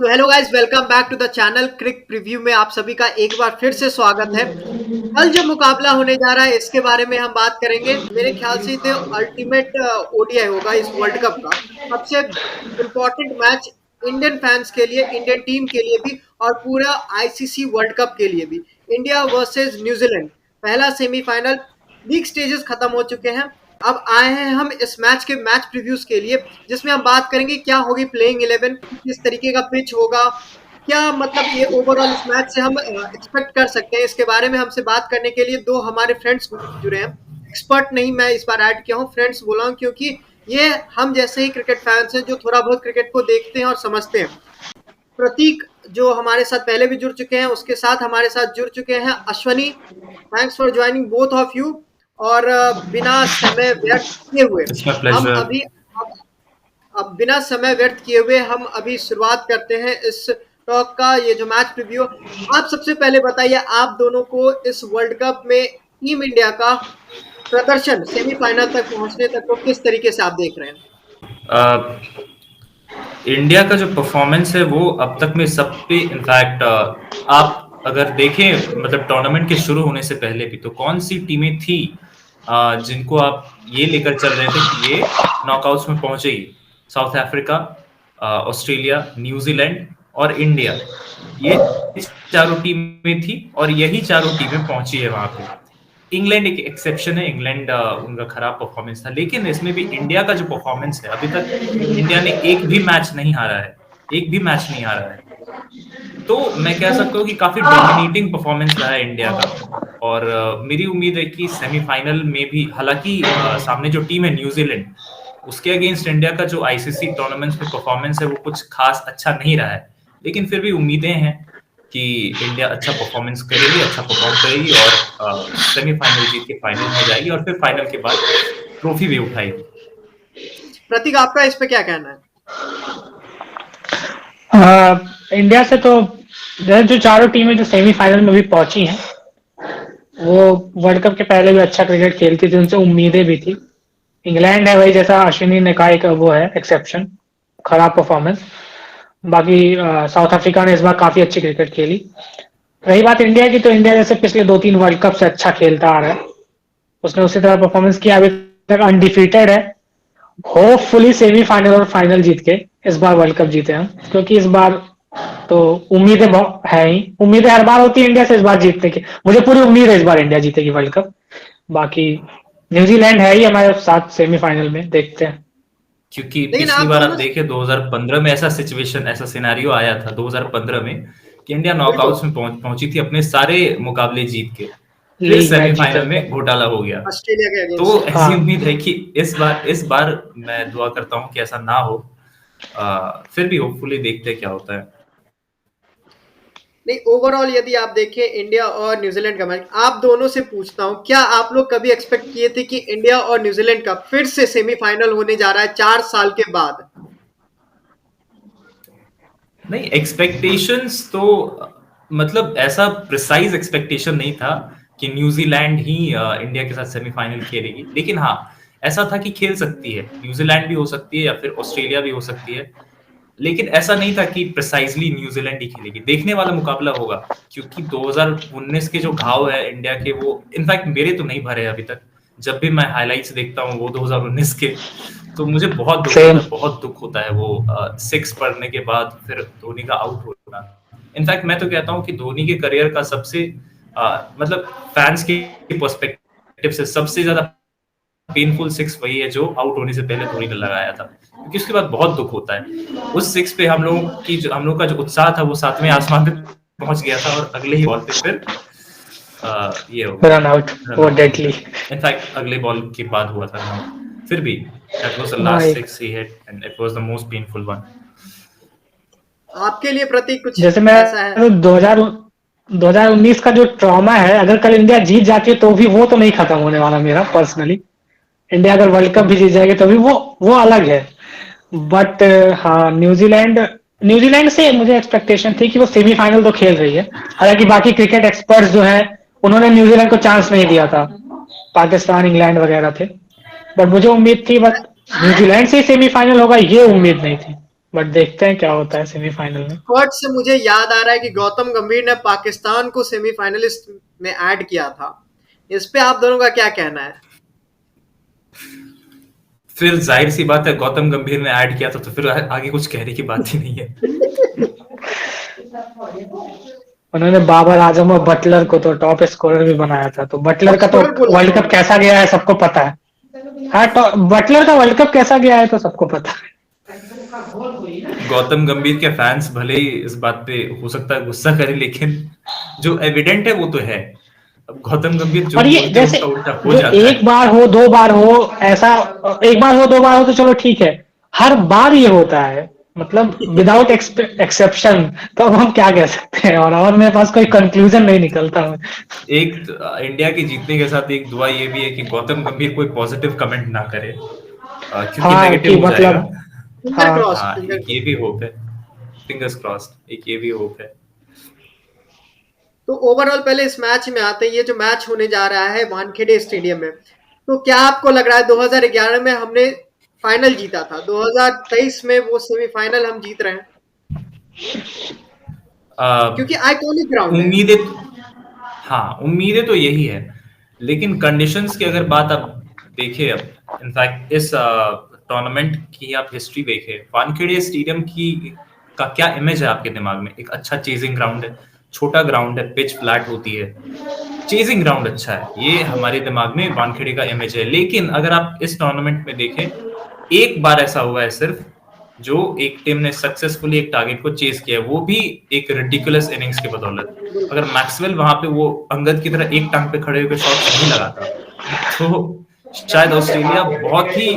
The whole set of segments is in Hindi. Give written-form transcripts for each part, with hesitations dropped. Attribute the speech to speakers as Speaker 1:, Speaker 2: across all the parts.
Speaker 1: तो hello guys, welcome back to the channel Cric Preview में आप सभी का एक बार फिर से स्वागत है। कल जो मुकाबला होने जा रहा है इसके बारे में हम बात करेंगे। मेरे ख्याल से ये अल्टीमेट ओडीआई होगा इस वर्ल्ड कप का सबसे इम्पोर्टेंट मैच इंडियन फैंस के लिए, इंडियन टीम के लिए भी और पूरा आईसीसी वर्ल्ड कप के लिए भी। इंडिया वर्सेस न्यूजीलैंड, पहला सेमीफाइनल, लीग स्टेजेस खत्म हो चुके हैं। अब आए हैं हम इस मैच के मैच प्रीव्यूज के लिए, जिसमें हम बात करेंगे क्या होगी प्लेइंग 11, किस तरीके का पिच होगा, क्या मतलब ये ओवरऑल इस मैच से हम एक्सपेक्ट कर सकते हैं। इसके बारे में हमसे बात करने के लिए दो हमारे फ्रेंड्स जुड़े हैं। एक्सपर्ट नहीं, मैं इस बार ऐड किया हूँ, फ्रेंड्स बोला हूँ, क्योंकि ये हम जैसे ही क्रिकेट फैंस हैं जो थोड़ा बहुत क्रिकेट को देखते हैं और समझते हैं। प्रतीक जो हमारे साथ पहले भी जुड़ चुके हैं, उसके साथ हमारे साथ जुड़ चुके हैं Ashwani. Thanks for joining both of you. और बिना समय व्यर्थ किए हुए हम अभी अब बिना समय व्यर्थ किए हुए हम अभी शुरुआत करते हैं इस टॉक का, ये जो मैच प्रीव्यू। आप सबसे पहले बताइए, आप दोनों को इस वर्ल्ड कप में टीम इंडिया का प्रदर्शन सेमीफाइनल तक पहुंचने तक को किस तरीके से आप देख रहे हैं?
Speaker 2: इंडिया का जो परफॉर्मेंस है वो अब तक में सब पे इनफैक्ट आप अगर देखें मतलब टूर्नामेंट के शुरू होने से पहले भी तो कौन सी टीमें थी जिनको आप ये लेकर चल रहे थे कि ये नॉकआउट्स में पहुंचेगी। साउथ अफ्रीका, ऑस्ट्रेलिया, न्यूजीलैंड और इंडिया, ये चारों टीमें थी और यही चारों टीमें पहुंची है वहां पे। इंग्लैंड एक एक्सेप्शन है, इंग्लैंड उनका खराब परफॉर्मेंस था, लेकिन इसमें भी इंडिया का जो परफॉर्मेंस है अभी तक इंडिया ने एक भी मैच नहीं हारा है, एक भी मैच नहीं हारा है। तो मैं कह सकता हूँ कि काफी डोमिनेटिंग परफॉर्मेंस रहा है इंडिया का। और मेरी उम्मीद है कि सेमीफाइनल में भी, हालांकि सामने जो टीम है न्यूजीलैंड, उसके अगेंस्ट इंडिया का जो आईसीसी टूर्नामेंट्स में परफॉर्मेंस है वो कुछ खास अच्छा नहीं रहा है, लेकिन फिर भी उम्मीदें हैं कि इंडिया अच्छा परफॉर्मेंस करेगी, अच्छा परफॉर्म करेगी और सेमीफाइनल जीत के फाइनल में जाएगी और फिर फाइनल के बाद ट्रॉफी भी उठाएगी।
Speaker 1: प्रतीक, आपका इस पे क्या कहना है?
Speaker 3: इंडिया से तो जो चारों टीमें जो सेमीफाइनल में भी पहुंची हैं वो वर्ल्ड कप के पहले भी अच्छा क्रिकेट खेलती थी, उनसे उम्मीदें भी थी। इंग्लैंड है वही, जैसा अश्विनी ने कहा, एक वो है एक्सेप्शन, खराब परफॉर्मेंस। बाकी साउथ अफ्रीका ने इस बार काफी अच्छी क्रिकेट खेली। रही बात इंडिया की, तो इंडिया जैसे पिछले 2-3 वर्ल्ड कप से अच्छा खेलता आ रहा है, उसने उसी तरह परफॉर्मेंस किया, अभी तक अनडिफीटेड है। होपफुली सेमीफाइनल और फाइनल जीत के इस बार वर्ल्ड कप जीते हम, क्योंकि इस बार तो उम्मीदें बहुत है ही, उम्मीदें हर बार होती है इंडिया से, इस बार जीतने की मुझे पूरी उम्मीद है, इस बार इंडिया जीतेगी वर्ल्ड कप। बाकी न्यूजीलैंड है ही हमारे साथ सेमीफाइनल में, देखते हैं।
Speaker 2: क्योंकि पिछली बार आप देखें 2015 में ऐसा सिचुएशन, ऐसा सिनेरियो आया था 2015 में कि इंडिया नॉकआउट्स में पहुंची थी अपने सारे मुकाबले जीत के, फिर सेमीफाइनल में घोटाला हो गया
Speaker 1: ऑस्ट्रेलिया के अगेंस्ट।
Speaker 2: तो ऐसी उम्मीद है कि इस बार मैं दुआ करता हूं कि ऐसा ना हो। फिर भी होपफुली देखते हैं क्या होता है।
Speaker 1: नहीं, ओवरऑल यदि आप देखें इंडिया और न्यूजीलैंड का मैच, आप दोनों से पूछता हूं, क्या आप लोग कभी एक्सपेक्ट किए थे कि इंडिया और न्यूजीलैंड का फिर से सेमीफाइनल होने जा रहा है 4 साल के बाद?
Speaker 2: नहीं, एक्सपेक्टेशंस तो मतलब ऐसा प्रिसाइज एक्सपेक्टेशन नहीं था कि न्यूजीलैंड ही इंडिया के साथ सेमीफाइनल खेलेगी, लेकिन हाँ ऐसा था कि खेल सकती है, न्यूजीलैंड भी हो सकती है या फिर ऑस्ट्रेलिया भी हो सकती है, लेकिन ऐसा नहीं था कि प्रिसाइजली न्यूजीलैंड ही खेलेगी। देखने वाला मुकाबला होगा, क्योंकि 2019 के जो घाव है इंडिया के, वो इनफैक्ट मेरे तो नहीं भरे अभी तक। जब भी मैं हाइलाइट्स देखता हूँ वो 2019 के, तो मुझे बहुत दुख होता है वो 6 पढ़ने के बाद फिर धोनी का आउट होना। इनफैक्ट मैं तो कहता हूँ कि धोनी के करियर का सबसे मतलब फैंस के पर्सपेक्टिव से सबसे ज्यादा पेनफुल 6 वही है जो आउट होने से पहले धोनी ने लगाया था, क्योंकि उसके बाद बहुत दुख होता है। उस 6 पे हम लोग का जो उत्साह था वो 7वें आसमान पे पहुंच गया था और अगले ही बॉल पे फिर ये हो
Speaker 3: रन आउट, वो डेडली।
Speaker 2: इनफैक्ट अगले बॉल के बाद हुआ था रन आउट, फिर भी that was the last 6 he hit and it was the most painful one.
Speaker 1: आपके लिए प्रतीक कुछ
Speaker 3: जैसे मैं
Speaker 1: ऐसा है?
Speaker 3: 2019 का जो ट्रॉमा है, अगर कल इंडिया जीत जाती है तो भी वो तो नहीं खत्म होने वाला मेरा पर्सनली। इंडिया अगर वर्ल्ड कप भी जीत जाएगी तो भी वो अलग है। बट हाँ, न्यूजीलैंड से मुझे एक्सपेक्टेशन थी कि वो सेमीफाइनल तो खेल रही है, हालांकि बाकी क्रिकेट एक्सपर्ट्स जो हैं उन्होंने न्यूजीलैंड को चांस नहीं दिया था, पाकिस्तान, इंग्लैंड वगैरह थे। बट मुझे उम्मीद थी, बट न्यूजीलैंड से सेमीफाइनल होगा ये उम्मीद नहीं थी। बट देखते हैं क्या होता है सेमीफाइनल में।
Speaker 1: स्क्वाड से मुझे याद आ रहा है कि गौतम गंभीर ने पाकिस्तान को सेमीफाइनलिस्ट में ऐड किया था। इस पे आप दोनों का क्या कहना है?
Speaker 2: फिर जाहिर सी बात है, गौतम गंभीर ने ऐड किया था तो फिर आगे कुछ कहने की बात ही नहीं है।
Speaker 3: उन्होंने बाबर आजम और बटलर को तो टॉप स्कोरर भी बनाया था, तो बटलर का तो
Speaker 1: स्कोरर बोला
Speaker 3: वर्ल्ड कप कैसा गया है सबको पता है। हाँ, बटलर का वर्ल्ड कप कैसा गया है तो सबको पता है।
Speaker 2: गौतम गंभीर के फैंस भले ही इस बात पे हो सकता है गुस्सा करें, लेकिन जो एविडेंट है वो तो है। अब गौतम गंभीर जो
Speaker 3: और ये
Speaker 2: बोलते हैं
Speaker 3: जैसे
Speaker 2: उसका उल्टा हो
Speaker 3: जो
Speaker 2: जाता
Speaker 3: एक
Speaker 2: है।
Speaker 3: बार हो दो बार हो ऐसा, एक बार हो दो बार हो तो चलो ठीक है, हर बार ये होता है, मतलब विदाउट एक्सेप्शन, तो अब हम क्या कह सकते हैं। और मेरे पास कोई कंक्लूजन नहीं निकलता है।
Speaker 2: एक इंडिया के जीतने के साथ एक दुआ ये भी है कि गौतम गंभीर कोई पॉजिटिव कमेंट ना करे, क्योंकि
Speaker 3: हाँ
Speaker 2: नेगेटिव
Speaker 3: कि
Speaker 2: हो जाएगा।
Speaker 3: मतलब,
Speaker 1: फिंगर
Speaker 3: हाँ
Speaker 1: क्रॉस,
Speaker 2: हाँ,
Speaker 1: फिंगर
Speaker 2: एक ये भी होप है। फिंगर्स क्रॉस्ड, एक ये भी होप है।
Speaker 1: तो ओवरऑल पहले इस मैच में आते हैं, ये जो मैच होने जा रहा है वानखेड़े स्टेडियम में, तो क्या आपको लग रहा है 2011 में हमने फाइनल जीता था, 2023 में वो सेमीफाइनल हम जीत रहे हैं? क्योंकि आइकॉनिक ग्राउंड है।
Speaker 2: उम्मीदें हाँ, उम्मीदें तो यही है, लेकिन कंडीशंस की अगर बात आप देखें, अब इनफैक्ट इस टूर्नामेंट की आप हिस्ट्री देखें, वानखेड़े स्टेडियम की का क्या इमेज है आपके दिमाग में? एक अच्छा चेजिंग ग्राउंड है, छोटा ग्राउंड है, पिच फ्लैट होती है, चेजिंग ग्राउंड अच्छा है, ये हमारे दिमाग में वानखेड़े का इमेज है। लेकिन अगर आप इस टूर्नामेंट में देखें, एक बार ऐसा हुआ है सिर्फ, जो एक टीम ने सक्सेसफुली एक टारगेट को चेज किया है, वो भी एक रिडिकुलस इनिंग्स की बदौलत। अगर मैक्सवेल वहां पे वो अंगद की तरह एक टांग पे खड़े होकर शॉट्स नहीं लगाता, तो शायद ऑस्ट्रेलिया बहुत ही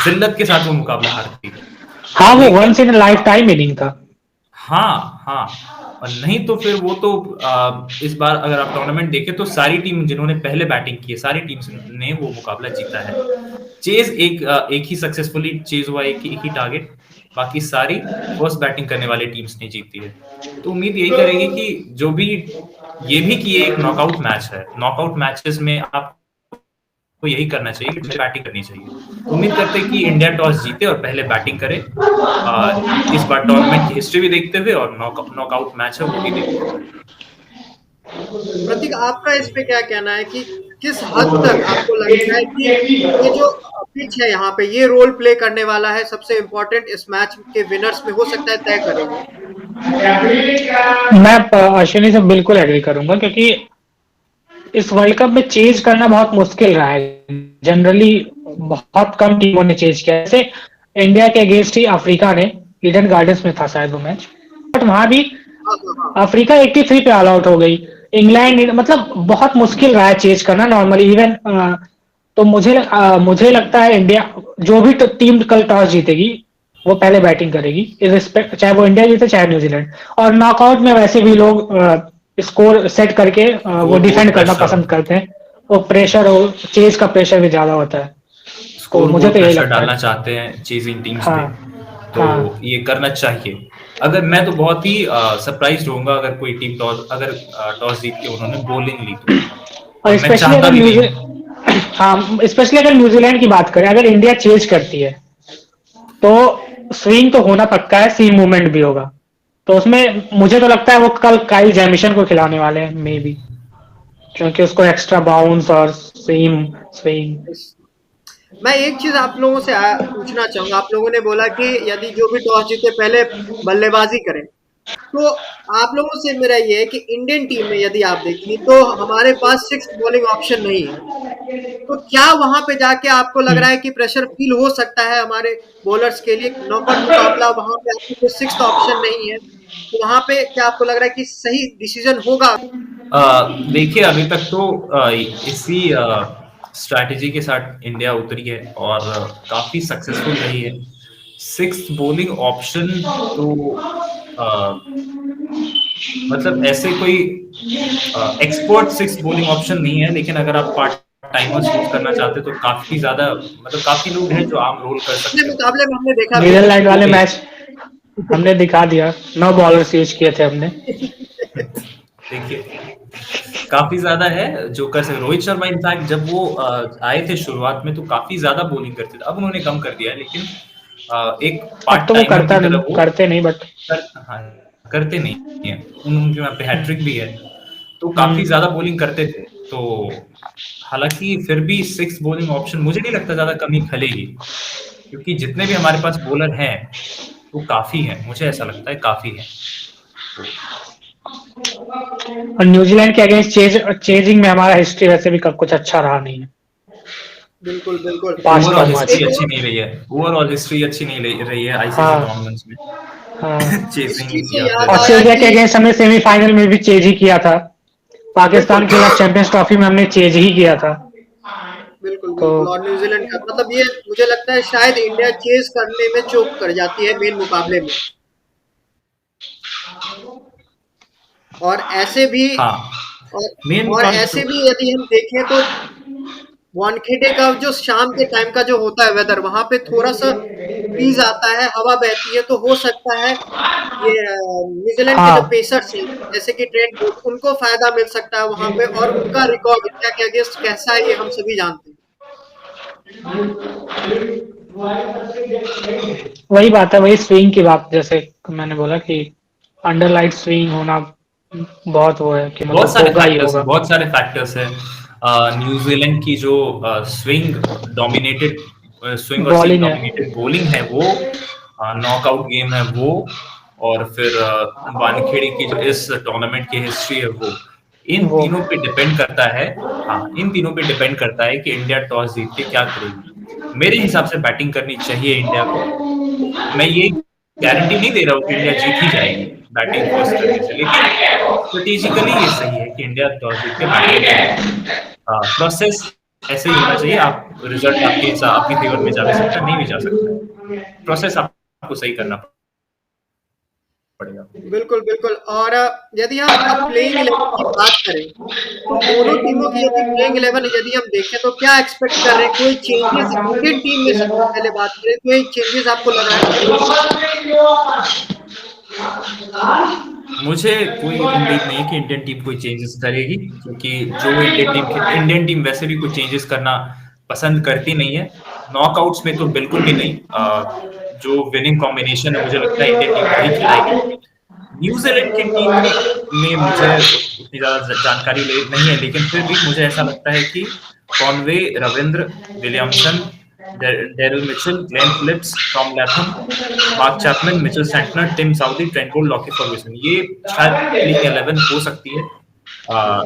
Speaker 2: जिल्लत के साथ वो मुकाबला हारती।
Speaker 3: हाँ, वो
Speaker 2: लेकिन
Speaker 3: once in lifetime inning था।
Speaker 2: हाँ हाँ, और नहीं तो फिर वो तो इस बार अगर आप टूर्नामेंट देखें तो सारी टीम जिन्होंने पहले बैटिंग की है, सारी टीम्स ने वो मुकाबला जीता है। चेज एक ही सक्सेसफुली चेज हुआ, एक ही टारगेट, बाकी सारी फर्स्ट बैटिंग करने वाली टीम्स ने जीती है। तो उम्मीद यही करेगी कि जो भी, ये भी कि ये एक नॉकआउट मैच है, नॉकआउट मैचेस में आप को यही करना चाहिए कि बैटिंग करनी चाहिए। तो उम्मीद करते हैं कि इंडिया टॉस जीते और पहले बैटिंग करे, इस बार टूर्नामेंट की हिस्ट्री भी देखते हुए और नॉकआउट मैच है वो भी देखते हुए।
Speaker 1: प्रतीक, आपका इस पे क्या कहना है कि किस हद तक आपको लगता है कि ये जो पिच है यहाँ पे ये रोल प्ले करने वाला है, सबसे इम्पोर्टेंट इस मैच के विनर्स में हो सकता है तय करेंगे?
Speaker 3: मैं अश्विनी से बिल्कुल एग्री करूंगा, क्योंकि इस वर्ल्ड कप में चेज करना बहुत मुश्किल रहा है। जनरली बहुत कम टीमों ने चेज किया, जैसे इंडिया के अगेंस्ट ही अफ्रीका ने, ईडन गार्डन्स में था शायद वो मैच, बट वहां भी
Speaker 1: हाँ हाँ हाँ।
Speaker 3: अफ्रीका 83 पे ऑल आउट हो गई। इंग्लैंड, मतलब बहुत मुश्किल रहा है चेज करना नॉर्मली इवन। तो मुझे लगता है इंडिया, जो भी टीम कल टॉस जीतेगी वो पहले बैटिंग करेगी, इर्रिस्पेक्ट चाहे वो इंडिया जीते चाहे न्यूजीलैंड। और नॉकआउट में वैसे भी लोग स्कोर सेट करके वो
Speaker 2: स्कोर
Speaker 3: डिफेंड
Speaker 2: बोर्ड
Speaker 3: करना
Speaker 2: प्रेशर,
Speaker 3: पसंद करते हैं। वो प्रेशर हो, चेज का प्रेशर भी ज्यादा होता है, तो
Speaker 2: स्कोर
Speaker 3: मुझे
Speaker 2: बोर्ड
Speaker 3: तो यही
Speaker 2: प्रेशर
Speaker 3: लगता
Speaker 2: डालना
Speaker 3: है।
Speaker 2: चाहते हैं चेजिंग टीम्स पे,
Speaker 3: हाँ
Speaker 2: तो
Speaker 3: हाँ
Speaker 2: ये करना चाहिए। अगर मैं तो बहुत ही सरप्राइज होऊंगा अगर कोई टीम टॉस जीत के उन्होंने बॉलिंग ली तो, और
Speaker 3: और
Speaker 2: मैं
Speaker 3: स्पेशली
Speaker 2: चाहता
Speaker 3: अगर
Speaker 2: भी नहीं हूँ।
Speaker 3: हाँ, स्पेशली अगर न्यूजीलैंड की बात करें, अगर इंडिया चेज करती है तो स्विंग तो होना पक्का है, सीम मूवमेंट भी होगा। तो उसमें मुझे तो लगता है वो कल काइल जैमिशन को खिलाने वाले हैं मे बी, क्योंकि उसको एक्स्ट्रा बाउंस और सीम स्विंग।
Speaker 1: मैं एक चीज आप लोगों से पूछना चाहूंगा, आप लोगों ने बोला कि यदि जो भी टॉस जीते पहले बल्लेबाजी करें, तो आप लोगों से मेरा ये है कि इंडियन टीम में यदि आप देखें तो हमारे पास सिक्स बॉलिंग ऑप्शन नहीं है, तो क्या वहां पे जाके आपको लग रहा है कि प्रेशर फील हो सकता है हमारे बॉलर्स के लिए? नॉकआउट मुकाबला, वहां पे आपको कोई सिक्स ऑप्शन नहीं है, तो वहां पे क्या आपको लग रहा है कि सही डिसीजन होगा?
Speaker 2: देखिए, अभी तक तो इसी स्ट्रैटेजी के साथ इंडिया उतरी है और काफी सक्सेसफुल रही है। सिक्स बॉलिंग ऑप्शन तो अ, मतलब ऐसे कोई एक्सपर्ट सिक्स बॉलिंग ऑप्शन नहीं है, लेकिन अगर आप पार्ट टाइमर्स यूज करना चाहते हो तो काफी ज्यादा, मतलब काफी लोग हैं जो आम रोल कर
Speaker 1: पिछले
Speaker 2: सकते हो।
Speaker 1: मुकाबले में हमने देखा
Speaker 3: नीदरलैंड वाले
Speaker 2: एक
Speaker 3: मैच हमने दिखा दिया, 9 बॉलर्स यूज किए थे हमने।
Speaker 2: देखिए, काफी ज्यादा है जो कर सकते। रोहित शर्मा इनफैक्ट जब वो आए थे शुरुआत में तो काफी ज्यादा बॉलिंग करते थे, अब उन्होंने कम कर दिया है, लेकिन एक
Speaker 3: अब
Speaker 2: पार्ट
Speaker 3: तो वो
Speaker 2: टाइमर की तरह वो
Speaker 3: करते नहीं बट
Speaker 2: हाँ, करते नहीं है। उनके वहाँ पे हैट्रिक भी है, तो काफी
Speaker 3: हम्म।
Speaker 2: ज्यादा बॉलिंग करते थे। तो हालांकि फिर भी 6 बॉलिंग ऑप्शन मुझे नहीं लगता ज्यादा कमी खलेगी, क्योंकि जितने भी हमारे पास बॉलर हैं वो काफी हैं, मुझे ऐसा लगता है काफी है।
Speaker 3: और न्यूजीलैंड के अगेंस्ट चेजिंग में हमारा हिस्ट्री वैसे भी कब कुछ अच्छा रहा नहीं है
Speaker 1: बिल्कुल बिल्कुल।
Speaker 3: पास्ट
Speaker 2: ओवरऑल
Speaker 3: फॉर्मेट्स
Speaker 2: हिस्ट्री
Speaker 3: में।
Speaker 1: एक
Speaker 2: अच्छी
Speaker 1: और
Speaker 2: नहीं रही है, ओवरऑल हिस्ट्री अच्छी नहीं रही है आईसीसी
Speaker 3: हाँ
Speaker 2: टूर्नामेंट्स में।
Speaker 3: हाँ।
Speaker 1: इस
Speaker 2: चेजिंग
Speaker 1: चीज से
Speaker 2: या
Speaker 1: याद
Speaker 2: फिर
Speaker 1: आया
Speaker 3: ऑस्ट्रेलिया के
Speaker 1: कि
Speaker 3: अगेंस्ट हमने सेमीफाइनल में भी चेज ही किया था।
Speaker 1: बिल्कुल
Speaker 3: पाकिस्तान के खिलाफ चैंपियंस ट्रॉफी में हमने चेज ही किया था।
Speaker 1: बिल्कुल
Speaker 3: तो
Speaker 1: बिल्कुल। और न्यूजीलैंड का मतलब ये मुझे लगता है शायद इंडिया चेस करने में चूक कर जाती है मेन मुकाबले में। और ऐसे भी
Speaker 2: हाँ,
Speaker 1: और,
Speaker 2: मेन
Speaker 1: और
Speaker 2: मुकाबला
Speaker 1: ऐसे
Speaker 2: तो
Speaker 1: भी यदि हम देखें तो वानखेड़े का जो शाम के टाइम का जो होता है वेदर, वहां पे थोड़ा सा ब्रीज आता है, हवा बहती है, तो हो सकता है ये न्यूजीलैंड के जो
Speaker 3: हाँ,
Speaker 1: पेसर्स हैं जैसे कि ट्रेंट बोल्ट, उनको फायदा मिल सकता है वहां पे। और उनका रिकॉर्ड इंडिया के अगेंस्ट कैसा है ये हम सभी जानते हैं।
Speaker 3: वही बात है, वही स्विंग की बात, जैसे मैंने बोला कि अंडरलाइट स्विंग होना बहुत वो है कि
Speaker 2: बहुत
Speaker 3: मतलब
Speaker 2: सारे
Speaker 3: होगा ही
Speaker 2: फैक्टर्स है,
Speaker 3: होगा।
Speaker 2: बहुत सारे फैक्टर्स है। न्यूजीलैंड की जो स्विंग डोमिनेटेड स्विंग और सीम
Speaker 3: बॉलिंग है
Speaker 2: डोमिनेटेड बॉलिंग है वो, नॉकआउट गेम है वो, और फिर वानखेड़े की जो इस टूर्नामेंट की हिस्ट्री है वो, इन
Speaker 3: वो।
Speaker 2: तीनों पे डिपेंड करता है। हाँ, इन तीनों पे डिपेंड करता है कि इंडिया टॉस जीत के क्या करेगी। मेरे हिसाब से बैटिंग करनी चाहिए इंडिया को। मैं ये गारंटी नहीं दे रहा हूँ कि इंडिया जीत ही जाएगी बैटिंग फर्स्ट करने से, लेकिन स्ट्रेटेजिकली ये सही है कि इंडिया टॉस जीत के बैटिंग करे। प्रोसेस ऐसे ही होना चाहिए। आप रिजल्ट आपके फेवर में जा भी सकता है, नहीं भी जा सकता है। प्रोसेस आपको सही करना पड़ेगा।
Speaker 1: बिल्कुल बिल्कुल। और यदि हम अब प्लेइंग 11 की बात करें तो दोनों टीमों की यदि प्लेइंग 11 यदि हम देखें तो क्या एक्सपेक्ट कर रहे हैं? कोई चेंजेस इंडियन टीम में सबसे पहले बात करें, कोई चेंजेस आपको लग रहा है?
Speaker 2: मुझे कोई उम्मीद नहीं है कि इंडियन टीम कोई चेंजेस करेगी, क्योंकि जो इंडियन टीम वैसे भी कोई चेंजेस करना पसंद करती नहीं है। नॉकआउट्स में तो बिल्कुल भी नहीं। जो विनिंग कॉम्बिनेशन है मुझे लगता है इंडियन टीम वही खिलाएगी। न्यूजीलैंड की टीम में मुझे उतनी ज्यादा जानकारी नहीं है, लेकिन फिर भी मुझे ऐसा लगता है कि Conway, Ravindra, Williamson, Daryl Mitchell, Glenn Phillips, Tom Latham, Mark Chapman, Mitchell Santner, Tim Southee, Trent Boult, Lockie Ferguson, ये शायद प्लेइंग 11 हो सकती है।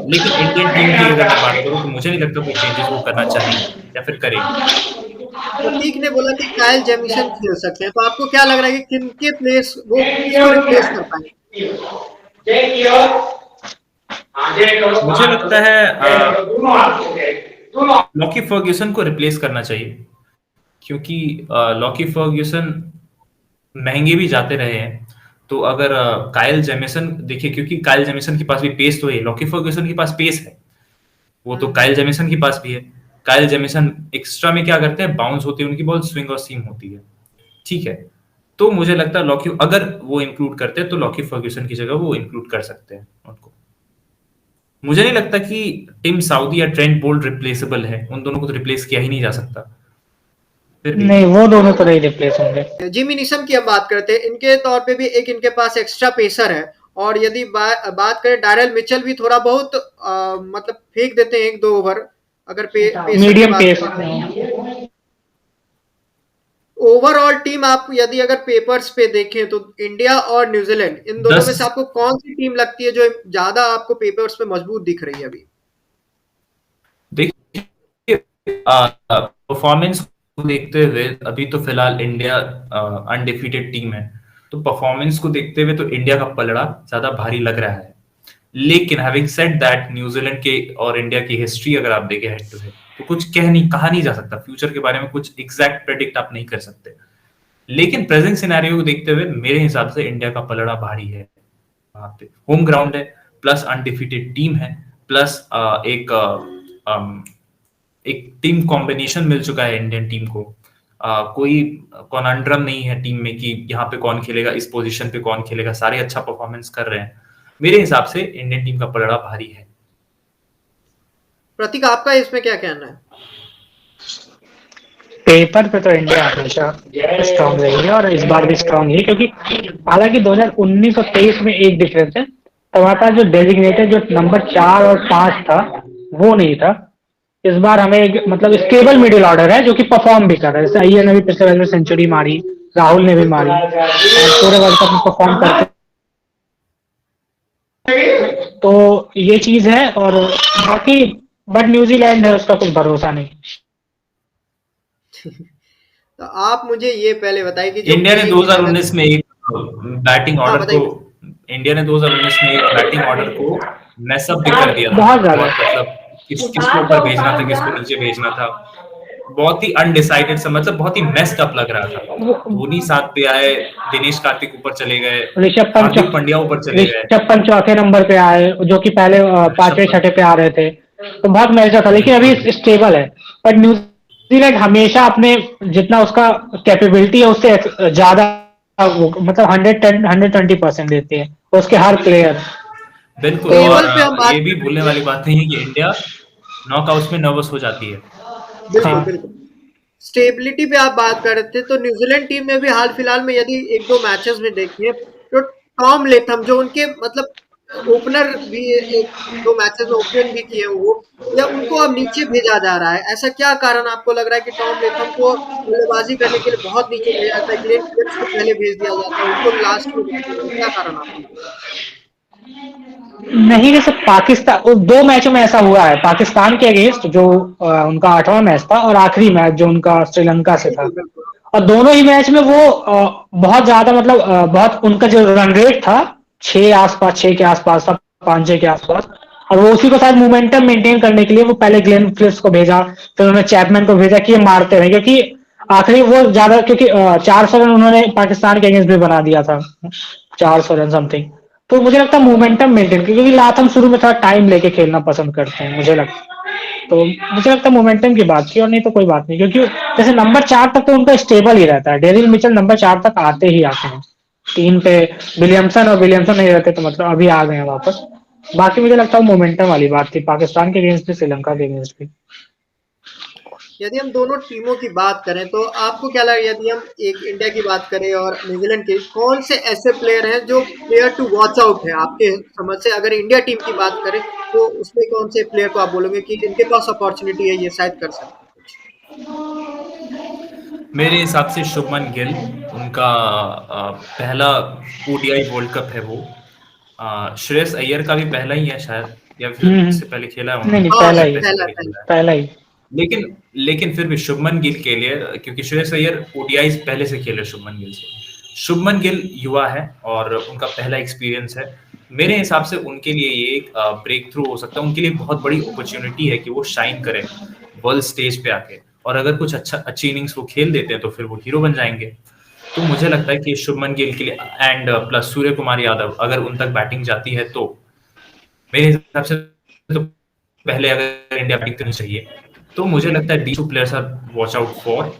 Speaker 2: लेकिन इंडियन टीम की अगर मैं बात करूं तो मुझे नहीं लगता कोई चेंजेस वो करना चाहेंगे या फिर करेंगे।
Speaker 1: प्रतीक ने बोला कि काइल जेमिसन खेल सकते हैं, तो आपको क्या लग रहा है कि किनके प्लेस वो किसको रिप्लेस कर पाएंगे?
Speaker 2: मुझे लगता है लॉकी फर्ग्यूसन को रिप्लेस करना चाहिए, क्योंकि लॉकी फर्ग्यूसन महंगे भी जाते रहे हैं। तो अगर काइल जेमिसन देखिए, क्योंकि काइल जेमिसन के पास भी पेस तो है, लॉकी फर्ग्यूसन के पास पेस है, वो तो काइल जेमिसन के पास भी है। काइल जेमिसन एक्स्ट्रा में क्या करते हैं, बाउंस होती है उनकी बॉल, स्विंग और सीम होती है, ठीक है। तो मुझे लगता है लॉकी अगर वो इंक्लूड करते हैं तो लॉकी फर्ग्यूसन की जगह वो इंक्लूड कर सकते हैं उनको। मुझे नहीं लगता कि टिम साउदी या ट्रेंट बोल्ट रिप्लेसेबल है, उन दोनों को तो रिप्लेस किया ही नहीं जा सकता। फिर भी
Speaker 3: नहीं, वो दोनों तो नहीं रिप्लेस होंगे।
Speaker 1: जिमी नीशम की हम बात करते हैं, इनके तौर पे भी एक इनके पास एक्स्ट्रा पेसर है। और यदि बात करें, डायरल मिचेल भी थोड़ा बहुत मतलब फेंक देते हैं एक दो ओवर, अगर पेसर की
Speaker 3: मीडियम
Speaker 1: बात
Speaker 3: पेस।
Speaker 1: करें तो। ओवरऑल टीम आप यदि अगर पेपर्स पे देखें तो इंडिया और न्यूजीलैंड, इन दोनों में से
Speaker 2: 10
Speaker 1: आपको कौन सी टीम लगती है जो ज्यादा आपको पेपर्स पे मजबूत दिख रही है अभी?
Speaker 2: देखिए, परफॉर्मेंस को देखते हुए अभी तो फिलहाल इंडिया अनडिफीटेड टीम है, तो परफॉर्मेंस को देखते हुए तो इंडिया का पलड़ा ज्यादा भारी लग रहा है। लेकिन हैविंग सेड दैट, न्यूजीलैंड के और इंडिया की हिस्ट्री अगर आप देखें हेड टू हेड, तो कुछ कहा नहीं जा सकता फ्यूचर के बारे में, कुछ एग्जैक्ट प्रेडिक्ट आप नहीं कर सकते। लेकिन प्रेजेंट सिनेरियो को देखते हुए मेरे हिसाब से इंडिया का पलड़ा भारी है। वहां पे होम ग्राउंड है, प्लस अनडिफीटेड टीम है, प्लस एक टीम कॉम्बिनेशन मिल चुका है इंडियन टीम को। कोई कॉन्ड्रम नहीं है टीम में कि यहाँ पे कौन खेलेगा, इस पोजीशन पे कौन खेलेगा, सारे अच्छा परफॉर्मेंस कर रहे हैं। मेरे हिसाब से इंडियन टीम का पलड़ा भारी है।
Speaker 1: प्रतीक, आपका इसमें क्या कहना है?
Speaker 3: पेपर पे तो इंडिया हमेशा स्ट्रांग रही है और इस बार भी स्ट्रांग है, क्योंकि हालांकि 2019 और 23 में एक डिफरेंस है, टमाटा जो डेजिग्नेटेड जो नंबर 4 और 5 था वो नहीं था। इस बार हमें मतलब स्टेबल मिडिल ऑर्डर है जो कि परफॉर्म भी कर रहा है। जैसे अय्यर ने भी पिछले मैच में सेंचुरी मारी, राहुल ने भी मारी
Speaker 1: बिल्कुल।
Speaker 3: और पूरे वर्ल्ड कप में परफॉर्म करते, तो ये चीज है। और बाकी बट न्यूजीलैंड है, उसका कुछ भरोसा नहीं।
Speaker 1: तो आप मुझे ये पहले बताइए कि जो
Speaker 2: इंडिया ने
Speaker 1: प्लेइंग 11।
Speaker 2: 2019 में एक बैटिंग
Speaker 1: हाँ,
Speaker 2: ऑर्डर को
Speaker 1: बताइए।
Speaker 2: इंडिया ने 2019 में एक बैटिंग ऑर्डर को मैसअप भी कर दिया था।
Speaker 3: बहुत ज्यादा।
Speaker 2: बहुत मतलब किसको ऊपर भेजना था, किसको नीचे भेजना था, बहुत ही अनडिसाइडेड सा, मतलब बहुत ही मेस्ड अप लग रहा था। धोनी साथ पे आए, दिनेश कार्तिक ऊपर चले गए,
Speaker 3: ऋषभ पंत
Speaker 2: हार्दिक पांड्या ऊपर चले गए,
Speaker 3: ऋषभ पंत चौथे नंबर पे आए, जो कि पहले
Speaker 2: ऋषभ
Speaker 3: पांचवें छठे
Speaker 2: पंत।
Speaker 3: पे आ रहे थे, तो बहुत मैच था, लेकिन अभी
Speaker 2: बिल्कुल
Speaker 3: स्टेबल है। बट न्यूजीलैंड हमेशा अपने जितना उसका कैपेबिलिटी है उससे ज्यादा मतलब 120% देती है उसके हर प्लेयर।
Speaker 2: बिल्कुल।
Speaker 3: तो
Speaker 2: और
Speaker 1: टेबल पे हम बात
Speaker 2: ये भी
Speaker 1: करें।
Speaker 2: भूलने वाली बात नहीं है कि इंडिया नॉकआउट्स में नर्वस हो जाती है।
Speaker 1: बिल्कुल,
Speaker 3: हाँ,
Speaker 1: बिल्कुल। स्टेबिलिटी पे आप बात कर रहे थे, तो न्यूजीलैंड टीम में भी हाल-फिलहाल में यदि 1-2 मैचेस में देखिए, तो टॉम लेथम जो उनके मतलब ओपनर भी 1-2 मैचेस में ओपन भी किए वो, या उनको अब नीचे भेजा जा रहा है। ऐसा क्या कारण आपको लग रहा है कि टॉम लेथम को बल्लेबाज़ी करने के लिए बहुत नीचे भेजा जाता है, ग्लेन फिलिप्स को पहले भेज दिया जाता है, उनको लास्ट में रखते हैं, क्या कारण आपको लग रहा
Speaker 3: नहीं, जैसे पाकिस्तान 2 मैचों में ऐसा हुआ है, पाकिस्तान के अगेंस्ट जो उनका 8वां मैच था और आखिरी मैच जो उनका श्रीलंका
Speaker 1: है?
Speaker 3: से था,
Speaker 1: बिल्कुल, बिल्कुल।
Speaker 3: और दोनों ही मैच में वो बहुत ज्यादा मतलब बहुत उनका जो रन रेट था 6 के आसपास था, 5-6 के आसपास। और वो उसी को साथ मोमेंटम मेंटेन करने के लिए वो पहले ग्लेन फिलिप्स को भेजा, फिर उन्होंने चैपमैन को भेजा कि ये मारते रहे, क्योंकि आखिरी वो ज्यादा, क्योंकि 400 रन उन्होंने पाकिस्तान के अगेंस्ट भी बना दिया था, 400 रन समथिंग। तो मुझे लगता है मोमेंटम मेंटेन, क्योंकि लाथम शुरू में थोड़ा टाइम लेके खेलना पसंद करते हैं मुझे लगता है। तो मुझे लगता है मोमेंटम की बात की, और नहीं तो कोई बात नहीं, क्योंकि जैसे नंबर 4 तक तो उनका स्टेबल ही रहता है, डेरिल मिचेल नंबर 4 तक आते ही आते हैं। 3 पे विलियमसन, और विलियमसन नहीं रहते तो मतलब अभी आ गए हैं वापस। बाकी मुझे लगता है मोमेंटम वाली बात थी, पाकिस्तान के अगेंस्ट भी श्रीलंका के अगेंस्ट भी।
Speaker 1: यदि हम दोनों टीमों की बात करें तो आपको क्या लगा, यदि हम एक इंडिया की बात करें और न्यूजीलैंड की, कौन से ऐसे प्लेयर हैं जो प्लेयर टू वॉच आउट है आपके समझ से? अगर इंडिया टीम की बात करें तो उसमें कौन से प्लेयर को आप बोलोगे कि इनके पास अपॉर्चुनिटी है, ये शायद कर सकते हैं कुछ?
Speaker 2: मेरे हिसाब से शुभमन गिल, उनका पहला ओडीआई वर्ल्ड कप है वो। श्रेयस अय्यर का भी पहला ही है शायद, या फिर इससे पहले खेला है
Speaker 3: नहीं
Speaker 2: उन्होंने,
Speaker 3: नहीं,
Speaker 1: हाँ,
Speaker 3: पहला
Speaker 2: शायद
Speaker 3: ही,
Speaker 2: इससे
Speaker 1: पहला
Speaker 2: पहले
Speaker 1: पहला।
Speaker 2: खेला है।
Speaker 3: पहला ही।
Speaker 2: लेकिन लेकिन फिर भी शुभमन गिल के लिए, क्योंकि श्रेयस अय्यर ओडीआई पहले से खेले शुभमन गिल से, शुभमन गिल युवा है और उनका पहला एक्सपीरियंस है। मेरे हिसाब से उनके लिए ये एक ब्रेक थ्रू हो सकता है, उनके लिए बहुत बड़ी अपॉर्चुनिटी है कि वो शाइन करें वर्ल्ड स्टेज पे आके, और अगर कुछ अच्छी इनिंग्स वो खेल देते हैं तो फिर वो हीरो बन जाएंगे। तो मुझे लगता है कि शुभमन गिल के लिए एंड प्लस सूर्य कुमार यादव, अगर उन तक बैटिंग जाती है तो मेरे हिसाब से तो पहले अगर इंडिया बैटिंग करनी चाहिए, तो मुझे लगता है the two players are watch out for.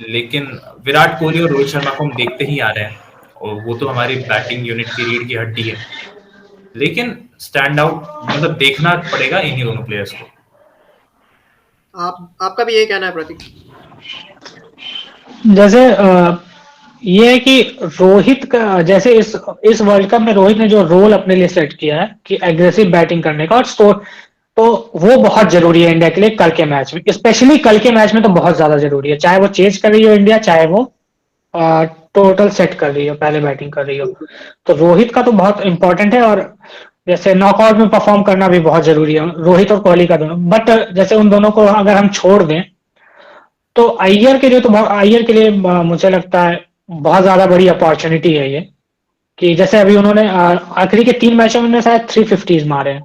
Speaker 2: लेकिन विराट कोहली और रोहित शर्मा को हम देखते ही आ रहे हैं, और वो तो हमारी बैटिंग यूनिट की रीढ़ की हड्डी है। लेकिन स्टैंड आउट मतलब देखना पड़ेगा इन्हीं दोनों प्लेयर्स को।
Speaker 1: आप आपका भी यही कहना है प्रतीक?
Speaker 3: जैसे ये है कि रोहित का, जैसे इस वर्ल्ड कप में रोहित ने जो रोल अपने लिए सेट किया है कि एग्रेसिव बैटिंग करने का और स्कोर, तो वो बहुत जरूरी है इंडिया के लिए कल के मैच में, स्पेशली कल के मैच में तो बहुत ज्यादा जरूरी है, चाहे वो चेज कर रही हो इंडिया, चाहे वो टोटल सेट कर रही हो, पहले बैटिंग कर रही हो।
Speaker 1: बिल्कुल।
Speaker 3: तो रोहित का तो बहुत इंपॉर्टेंट है, और जैसे नॉकआउट में परफॉर्म करना भी बहुत जरूरी है, रोहित और कोहली का दोनों। बट जैसे उन दोनों को अगर हम छोड़ दें, तो अय्यर के लिए तो अय्यर के लिए मुझे लगता है बहुत ज्यादा बड़ी अपॉर्चुनिटी है ये, कि जैसे अभी उन्होंने आखिरी के 3 मैचों में उन्होंने शायद 350 मारे हैं।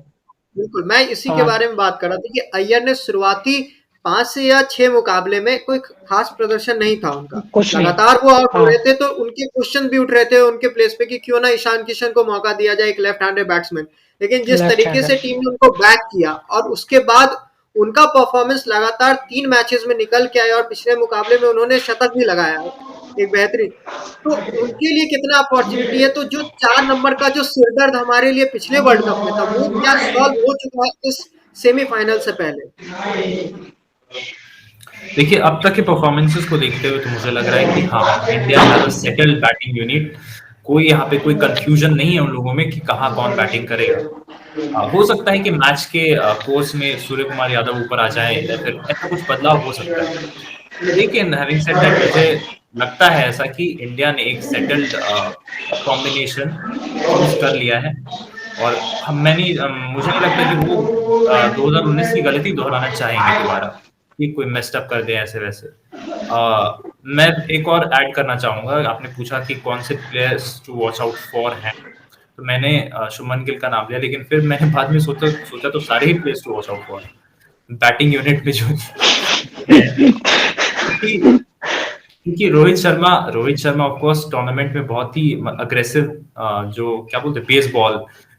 Speaker 1: बिल्कुल, मैं इसी के
Speaker 3: हाँ,
Speaker 1: बारे में बात कर रहा था कि अय्यर ने शुरुआती 5 से या 6 मुकाबले में कोई खास प्रदर्शन नहीं था उनका।
Speaker 3: कुछ नहीं।
Speaker 1: लगातार वो आउट हो
Speaker 3: हाँ,
Speaker 1: रहे थे, तो उनके क्वेश्चन भी उठ रहे थे उनके प्लेस पे कि क्यों ना ईशान किशन को मौका दिया जाए, एक लेफ्ट हैंडेड बैट्समैन। लेकिन जिस
Speaker 3: लेफ्ट
Speaker 1: तरीके
Speaker 3: हैंडर।
Speaker 1: से टीम ने उनको बैक किया और उसके बाद उनका परफॉर्मेंस लगातार 3 मैचेस में निकल के आया और पिछले मुकाबले में उन्होंने शतक भी लगाया, एक बेहतरीन। तो उनके लिए कितना अपॉर्चुनिटी है, तो जो 4 नंबर का जो सिरदर्द हमारे लिए पिछले वर्ल्ड कप में था, वो क्या सॉल्व हो चुका है इस सेमीफाइनल से पहले?
Speaker 2: देखिए, अब तक के परफॉर्मेंसेस को देखते हुए तो मुझे लग रहा है कि हाँ, India has a settled batting unit. कोई यहाँ पे कोई कन्फ्यूजन नहीं है उन लोगों में कि कहाँ कौन बैटिंग करेगा। हो सकता है कि मैच के कोर्स में सूर्य कुमार यादव ऊपर आ जाएँ या फिर ऐसा कुछ बदलाव हो सकता है। लेकिन हैविंग सेड दैट मुझे लगता है ऐसा कि इंडिया ने एक सेटल्ड कॉम्बिनेशन चूज़ कर लिया है और मुझे नहीं लगता कि वो 2019 की गलती दोहराना चाहेंगे दोबारा, कि कोई मेस्ड अप कर दें ऐसे-वैसे। मैं एक और ऐड करना चाहूँगा, आपने पूछा कि कौन से players to watch out for हैं, तो मैंने शुभमन गिल का नाम लिया, लेकिन फिर मैंने बाद में सोचा सोचा तो सारे ही players to watch out for हैं। बैटिंग यूनिट में जो हैं, क्योंकि क्योंकि Rohit Sharma of course tournament में बहुत ही अग्रेसिव, जो क्या बोलते हैं,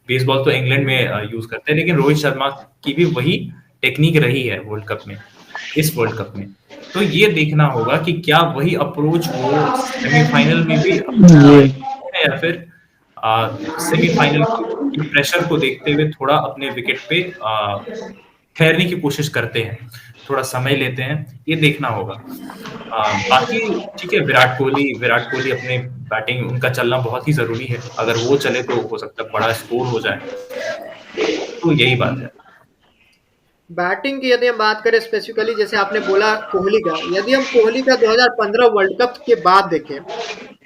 Speaker 2: बेसबॉल तो इंग्लैंड में यूज करते हैं, लेकिन रोहित शर्मा की भी वही टेक्निक रही है इस वर्ल्ड कप में। तो ये देखना होगा कि क्या वही अप्रोच वो सेमीफाइनल में भी अपनाना
Speaker 3: ये
Speaker 2: है या फिर सेमीफाइनल की प्रेशर को देखते हुए थोड़ा अपने विकेट पे ठहरने की कोशिश करते हैं, थोड़ा समय लेते हैं, ये देखना होगा। बाकी ठीक है, विराट कोहली अपने बैटिंग उनका चलना बहुत ही जरूरी है, अगर वो चले तो हो सकता है बड़ा स्कोर हो जाए, तो यही बात है।
Speaker 1: बैटिंग की यदि हम बात करें स्पेसिफिकली, जैसे आपने बोला कोहली का, यदि हम कोहली का 2015 वर्ल्ड कप के बाद देखें,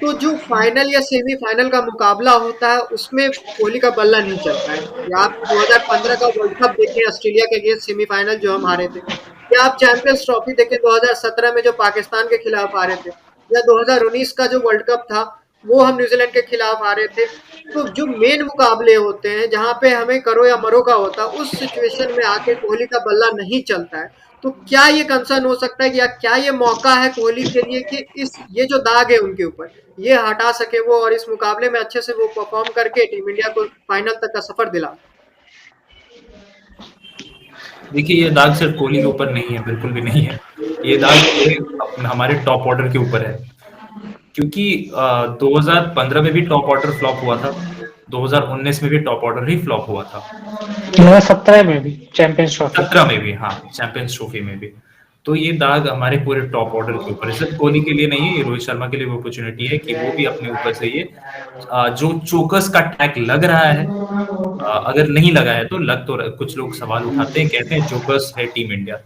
Speaker 1: तो जो फाइनल या सेमीफाइनल का मुकाबला होता है उसमें कोहली का बल्ला नहीं चलता है। या आप 2015 का वर्ल्ड कप देखें ऑस्ट्रेलिया के अगेंस्ट सेमीफाइनल जो हम हारे थे, या आप चैंपियंस ट्रॉफी देखें 2017 में जो पाकिस्तान के खिलाफ हारे थे, या 2019 का जो वर्ल्ड कप था वो हम न्यूजीलैंड के खिलाफ हारे थे। तो जो मेन मुकाबले होते हैं जहाँ पे हमें करो या मरो का होता है, उस सिचुएशन में आके कोहली का बल्ला नहीं चलता है। तो क्या ये कंसर्न हो सकता है कि या क्या ये मौका है कोहली के लिए कि ये जो दाग है उनके ऊपर ये हटा सके वो, और इस मुकाबले में अच्छे से वो परफॉर्म करके टीम इंडिया को फाइनल तक का सफर दिला?
Speaker 2: देखिए, ये दाग सिर्फ कोहली के ऊपर नहीं है, बिल्कुल भी नहीं है। ये दाग पूरे हमारे टॉप ऑर्डर के ऊपर है, क्योंकि 2015 में भी टॉप ऑर्डर फ्लॉप हुआ था, 2019 में भी टॉप ऑर्डर ही फ्लॉप हुआ था,
Speaker 3: 2017 में भी चैंपियंस ट्रॉफी
Speaker 2: 17 में भी, हाँ, चैंपियंस ट्रॉफी में भी। तो ये दाग हमारे पूरे टॉप ऑर्डर के ऊपर है, सिर्फ कोहली के लिए नहीं है, ये रोहित शर्मा के लिए भी अपॉर्चुनिटी है कि वो भी अपने ऊपर से ये जो चोकर्स का टैग लग रहा है, अगर नहीं लगा है तो कुछ लोग सवाल उठाते हैं, कहते हैं चोकर्स है टीम इंडिया,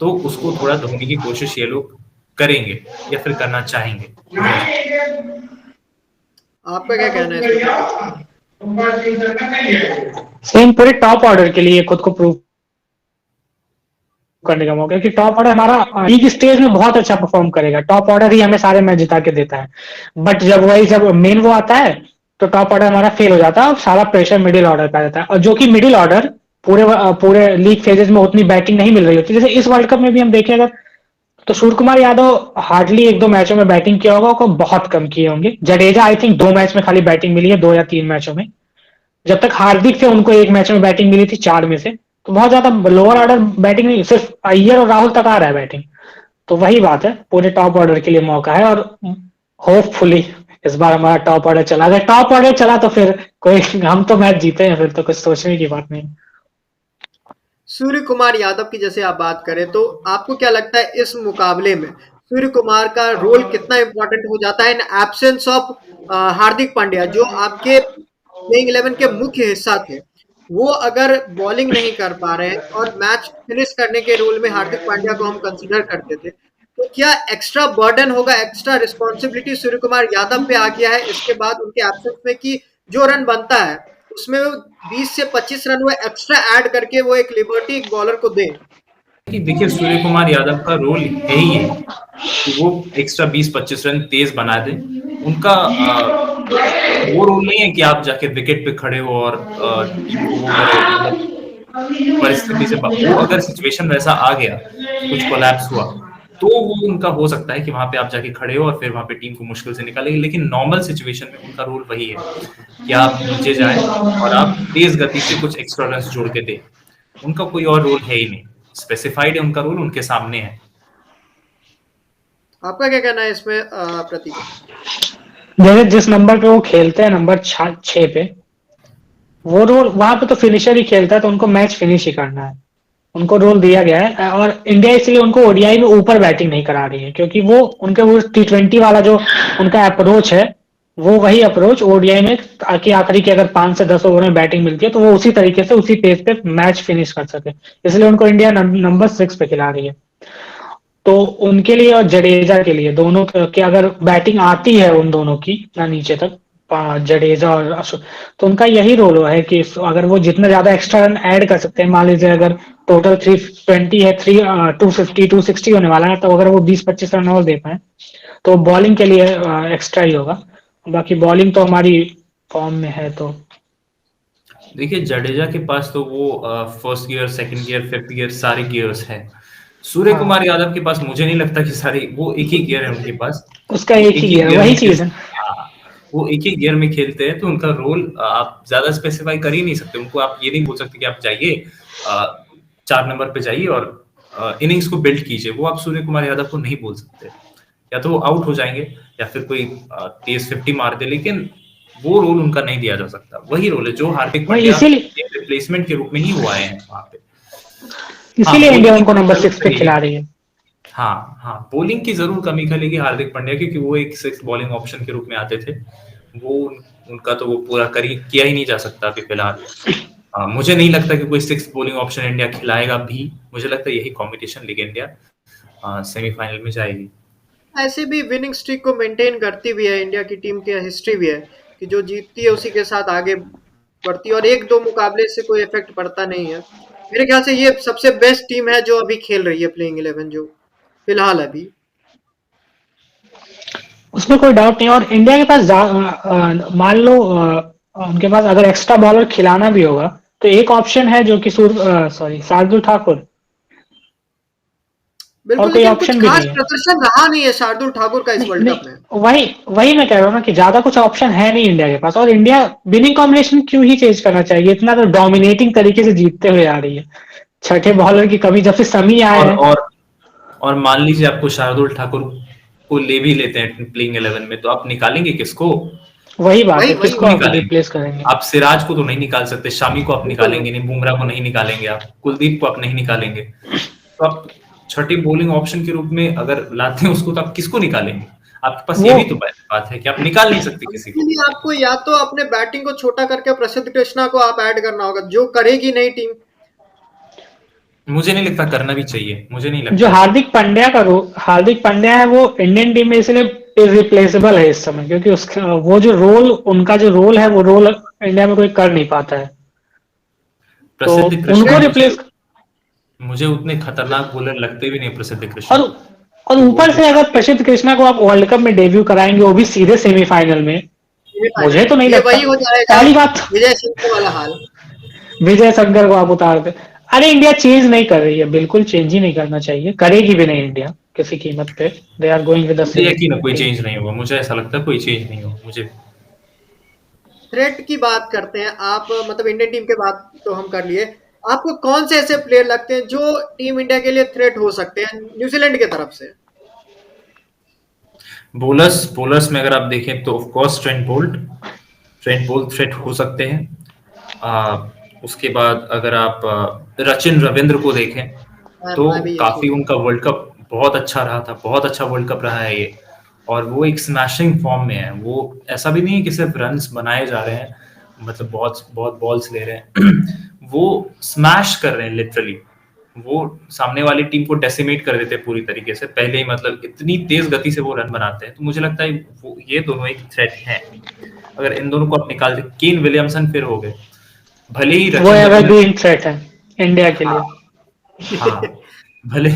Speaker 2: तो उसको थोड़ा धोने की कोशिश ये लोग करेंगे या फिर करना चाहेंगे।
Speaker 1: आपका क्या कहना है इस पे?
Speaker 3: सेम पूरे टॉप ऑर्डर के लिए खुद को प्रूव करने का मौका है कि टॉप ऑर्डर हमारा लीग स्टेज में बहुत अच्छा परफॉर्म करेगा, टॉप ऑर्डर ही हमें सारे मैच जिता के देता है, बट जब मेन वो आता है तो टॉप ऑर्डर हमारा फेल हो जाता है और सारा प्रेशर मिडिल ऑर्डर पे आ जाता है, और जो कि मिडिल ऑर्डर पूरे लीग फेजेस में उतनी बैटिंग नहीं मिल रही होती। जैसे इस वर्ल्ड कप में भी हम देखें अगर, तो सूर्य कुमार यादव हार्डली 1-2 मैचों में बैटिंग किया होगा, और बहुत कम किए होंगे। जडेजा आई थिंक 2 मैच में खाली बैटिंग मिली है, 2 या 3 मैचों में, जब तक हार्दिक थे उनको 1 मैच में बैटिंग मिली थी 4 में से। तो बहुत ज्यादा लोअर ऑर्डर बैटिंग नहीं, सिर्फ अय्यर और राहुल तक आ रहा है बैटिंग। तो वही बात है, पूरे टॉप ऑर्डर के लिए मौका है, और होपफुली इस बार हमारा टॉप ऑर्डर चला। अगर टॉप ऑर्डर चला तो फिर कोई, हम तो मैच जीते हैं, फिर तो कुछ सोचने की बात नहीं।
Speaker 1: सूर्य कुमार यादव की जैसे आप बात करें, तो आपको क्या लगता है इस मुकाबले में सूर्य कुमार का रोल कितना इंपॉर्टेंट हो जाता है in absence of Hardik Pandya, जो आपके प्लेइंग 11 के मुख्य हिस्सा थे? वो अगर बॉलिंग नहीं कर पा रहे हैं और मैच फिनिश करने के रोल में हार्दिक पांड्या को हम कंसीडर करते थे, तो क्या एक्स्ट्रा बर्डन होगा, एक्स्ट्रा रिस्पॉन्सिबिलिटी सूर्य कुमार यादव पे आ गया है इसके बाद उनके एब्सेंस में, कि जो रन बनता है उसमें वो 20 से 25 रन वो एक्स्ट्रा ऐड करके वो एक लिबर्टी एक बॉलर को दें?
Speaker 2: कि देखिए, सूर्य कुमार यादव का रोल है ही है कि वो एक्स्ट्रा 20-25 रन तेज बना दे। उनका वो रोल नहीं है कि आप जाके विकेट पे खड़े हो और टीम को वो करे, परिस्थिति से वो अगर सिचुएशन वैसा आ गया, कुछ कोलैप्स हुआ, तो वो उनका हो सकता है कि वहां पे आप जाके खड़े हो और फिर वहां पे टीम को मुश्किल से निकालेंगे। लेकिन नॉर्मल सिचुएशन में उनका रोल वही है कि आप नीचे जाएं और आप तेज गति से कुछ एक्स्ट्रा रन जोड़ के दें। उनका कोई और रोल है ही नहीं, स्पेसिफाइड है उनका रोल, उनके सामने है।
Speaker 1: आपका क्या कहना है इसमें प्रतीक?
Speaker 3: जैसे जिस नंबर पे वो खेलते हैं, नंबर 6 पे, वो रोल वहां पे तो फिनिशर ही खेलता है, तो उनको मैच फिनिश ही करना है। उनको रोल दिया गया है और इंडिया इसलिए उनको ओडीआई में ऊपर बैटिंग नहीं करा रही है क्योंकि वो उनके वो T20 वाला जो उनका अप्रोच है वो वही अप्रोच ओडीआई में कि आखिरी के अगर 5 से 10 ओवर में बैटिंग मिलती है तो वो उसी तरीके से उसी पेस पे मैच फिनिश कर सके, इसलिए उनको इंडिया नंबर 6 पे खिला रही है। तो उनके लिए और जडेजा के लिए दोनों के अगर बैटिंग आती है उन दोनों की ना नीचे तक जडेजा और अशोक, तो उनका यही रोल है कि अगर वो जितना ज्यादा एक्स्ट्रा रन ऐड कर सकते हैं, मान लीजिए अगर टोटल 320 है, 250 260 होने वाला है, तो अगर वो 20-25 रन और दे पाए तो बॉलिंग के लिए एक्स्ट्रा ही होगा। बाकी बॉलिंग तो हमारी फॉर्म में है। तो
Speaker 2: देखिए जडेजा के पास तो वो first gear, second gear, fifth gear सारे गियर्स हैं। सूर्य
Speaker 3: हाँ,
Speaker 2: कुमार यादव के पास मुझे नहीं लगता कि सारे, वो एक ही गियर है उनके पास।
Speaker 3: उसका
Speaker 2: वो
Speaker 3: एक
Speaker 2: एक
Speaker 3: ही
Speaker 2: ही
Speaker 3: गियर,
Speaker 2: गियर
Speaker 3: वही
Speaker 2: में
Speaker 3: चीज है।
Speaker 2: हाँ, वो एक ही गियर में खेलते हैं, तो उनका रोल आप ज्यादा स्पेसिफाई कर ही नहीं सकते। उनको आप ये नहीं बोल सकते कि आप जाइए 4 नंबर पे जाइए और इनिंग्स को बिल्ड कीजिए, वो आप सूर्य कुमार यादव को नहीं बोल सकते। या तो वो आउट हो जाएंगे या फिर कोई तेज 50 मार दे, लेकिन वो रोल उनका नहीं दिया जा सकता। वही रोल है जो हार्दिक
Speaker 3: वही
Speaker 2: पांड्या
Speaker 3: इसीलिए
Speaker 2: रिप्लेसमेंट के रूप में ही वो आए हैं वहां पे। हाँ,
Speaker 3: इसीलिए इंडिया
Speaker 2: बॉलिंग की
Speaker 3: उनको
Speaker 2: कमी
Speaker 3: नंबर
Speaker 2: जरूर
Speaker 3: 6 पे
Speaker 2: करेगी।
Speaker 3: खिला रही है।
Speaker 2: हाँ हाँ, बॉलिंग की जरूर कमी खलेगी हार्दिक पांड्या, क्योंकि वो एक 6 बॉलिंग ऑप्शन के रूप में आते थे। वो उनका तो वो पूरा किया ही नहीं जा सकता अभी फिलहाल। मुझे नहीं लगता कि कोई 6 बॉलिंग ऑप्शन इंडिया खिलाएगा भी। मुझे लगता है यही कॉम्पिटिशन लेके इंडिया सेमीफाइनल में जाएगी।
Speaker 1: ऐसे भी विनिंग स्ट्रीक को मेंटेन करती भी है इंडिया की टीम, की हिस्ट्री भी है कि जो जीतती है उसी के साथ आगे बढ़ती है और एक दो मुकाबले से कोई इफेक्ट पड़ता नहीं है। मेरे ख्याल से ये सबसे बेस्ट टीम है जो अभी खेल रही है प्लेइंग 11 जो फिलहाल अभी।
Speaker 3: उसमें कोई डाउट नहीं। और इंडिया के पास मान लो उनके पास अगर एक्स्ट्रा बॉलर खिलाना भी होगा तो एक ऑप्शन है जो कि शार्दुल ठाकुर, और
Speaker 1: बिल्कुल,
Speaker 3: कोई
Speaker 1: लेकिन कुछ
Speaker 3: ऑप्शन भी
Speaker 1: खास
Speaker 3: नहीं है।
Speaker 1: प्रदर्शन रहा नहीं है शार्दुल ठाकुर का इस
Speaker 3: नहीं
Speaker 1: वर्ल्ड कप में।
Speaker 3: नहीं, वही वही मैं कह रहा हूँ ना कि ज्यादा कुछ ऑप्शन है नहीं इंडिया के पास, और इंडिया विनिंग कॉम्बिनेशन क्यों ही चेंज करना चाहिए, इतना तो डोमिनेटिंग तरीके से जीतते हुए आ रही है। छठे बॉलर की कमी जब से समी आए
Speaker 2: और
Speaker 3: हैं।
Speaker 2: और और मान लीजिए आपको शार्दुल ठाकुर को ले भी लेते हैं प्लेइंग 11 में, तो आप निकालेंगे किसको?
Speaker 3: वही बात
Speaker 1: वही
Speaker 3: है,
Speaker 1: वही
Speaker 3: किसको
Speaker 2: किसको
Speaker 3: आप
Speaker 1: वही
Speaker 2: निकालेंगे?
Speaker 3: रिप्लेस करेंगे।
Speaker 2: आप सिराज को तो नहीं निकाल सकते, शामी को आप
Speaker 1: बिल्कुल।
Speaker 2: निकालेंगे नहीं, बुमराह को नहीं निकालेंगे, आप कुलदीप को आप नहीं निकालेंगे। तो आप छठी बॉलिंग ऑप्शन के रूप में अगर लाते हैं उसको, तो आप किसको निकालेंगे? आपके पास ये
Speaker 3: वो
Speaker 2: भी तो बात है कि आप निकाल नहीं सकते
Speaker 1: अब
Speaker 2: किसी
Speaker 1: इसके
Speaker 2: को।
Speaker 1: लिए आपको या तो अपने बैटिंग को छोटा करके प्रसिद्ध कृष्णा को आप ऐड करना होगा, जो करेगी नहीं टीम।
Speaker 2: मुझे नहीं लगता करना भी चाहिए, मुझे नहीं
Speaker 3: जो
Speaker 2: लगता ऐसा।
Speaker 3: हार्दिक पांड्या है वो इंडियन टीम में इसलिए इरिप्लेसेबल है इस समय, क्योंकि उसका वो जो रोल उनका जो रोल है वो रोल इंडिया में कोई कर नहीं पाता है। तो
Speaker 2: प्रसिद्ध कृष्णा
Speaker 3: उनको
Speaker 2: मुझे
Speaker 3: रिप्लेस
Speaker 2: मुझे उतने खतरनाक बॉलर लगते भी नहीं प्रसिद्ध
Speaker 3: और
Speaker 2: कृष्णा।
Speaker 3: और
Speaker 2: वो
Speaker 3: ऊपर
Speaker 2: जो
Speaker 3: से अगर
Speaker 2: काफी
Speaker 3: प्रसिद्ध कृष्णा को आप वर्ल्ड कप में डेब्यू कराएंगे वो भी सीधे सेमीफाइनल में,
Speaker 1: सेमीफाइनल
Speaker 3: मुझे
Speaker 1: में
Speaker 3: तो नहीं
Speaker 1: ये
Speaker 3: लगता।
Speaker 1: वही हो जाएगा
Speaker 3: पहली बात,
Speaker 1: विजय सिंह वाला हाल।
Speaker 3: विजय शंकर को आप उतार दे। अरे इंडिया चेंज नहीं कर रही है, बिल्कुल चेंज ही नहीं करना चाहिए, करेगी भी नहीं इंडिया किसी कीमत पे। They are going with the
Speaker 2: मुझे
Speaker 3: सेम
Speaker 2: यकीन है कोई
Speaker 3: टीम।
Speaker 2: चेंज नहीं होगा, मुझे ऐसा लगता है कोई चेंज नहीं होगा मुझे।
Speaker 1: थ्रेट की बात करते हैं आप, मतलब इंडियन टीम के बात तो हम कर लिए। आपको कौन से ऐसे प्लेयर लगते हैं जो टीम इंडिया के लिए थ्रेट हो सकते हैं न्यूजीलैंड की तरफ से?
Speaker 2: बोलर्स बोलर्स में अगर आप देखें तो of course Trent Boult threat हो सकते हैं। आ, उसके बाद अगर आप रचिन रविंद्र को देखें तो
Speaker 1: मैं भी यही
Speaker 2: काफी
Speaker 1: सोच
Speaker 2: उनका वर्ल्ड कप बहुत अच्छा रहा था, बहुत अच्छा वर्ल्ड कप रहा है ये। और वो एक स्मैशिंग फॉर्म में है। वो ऐसा भी नहीं है कि सिर्फ रन्स बनाए जा रहे हैं, मतलब बहुत बहुत बॉल्स ले रहे हैं वो स्मैश कर रहे हैं लिटरली। वो सामने वाली टीम को डेसिमेट कर देते हैं पूरी तरीके से पहले ही, मतलब इतनी तेज गति से वो रन बनाते हैं। तो मुझे लगता है वो ये दोनों एक थ्रेट हैं। अगर इन दोनों को आप निकाल दे, केन विलियमसन फिर हो गए, भले ही
Speaker 3: वो
Speaker 2: रचिन रविंद्र।
Speaker 3: एवरग्रीन थ्रेट है इंडिया के लिए।
Speaker 2: हाँ हाँ, भले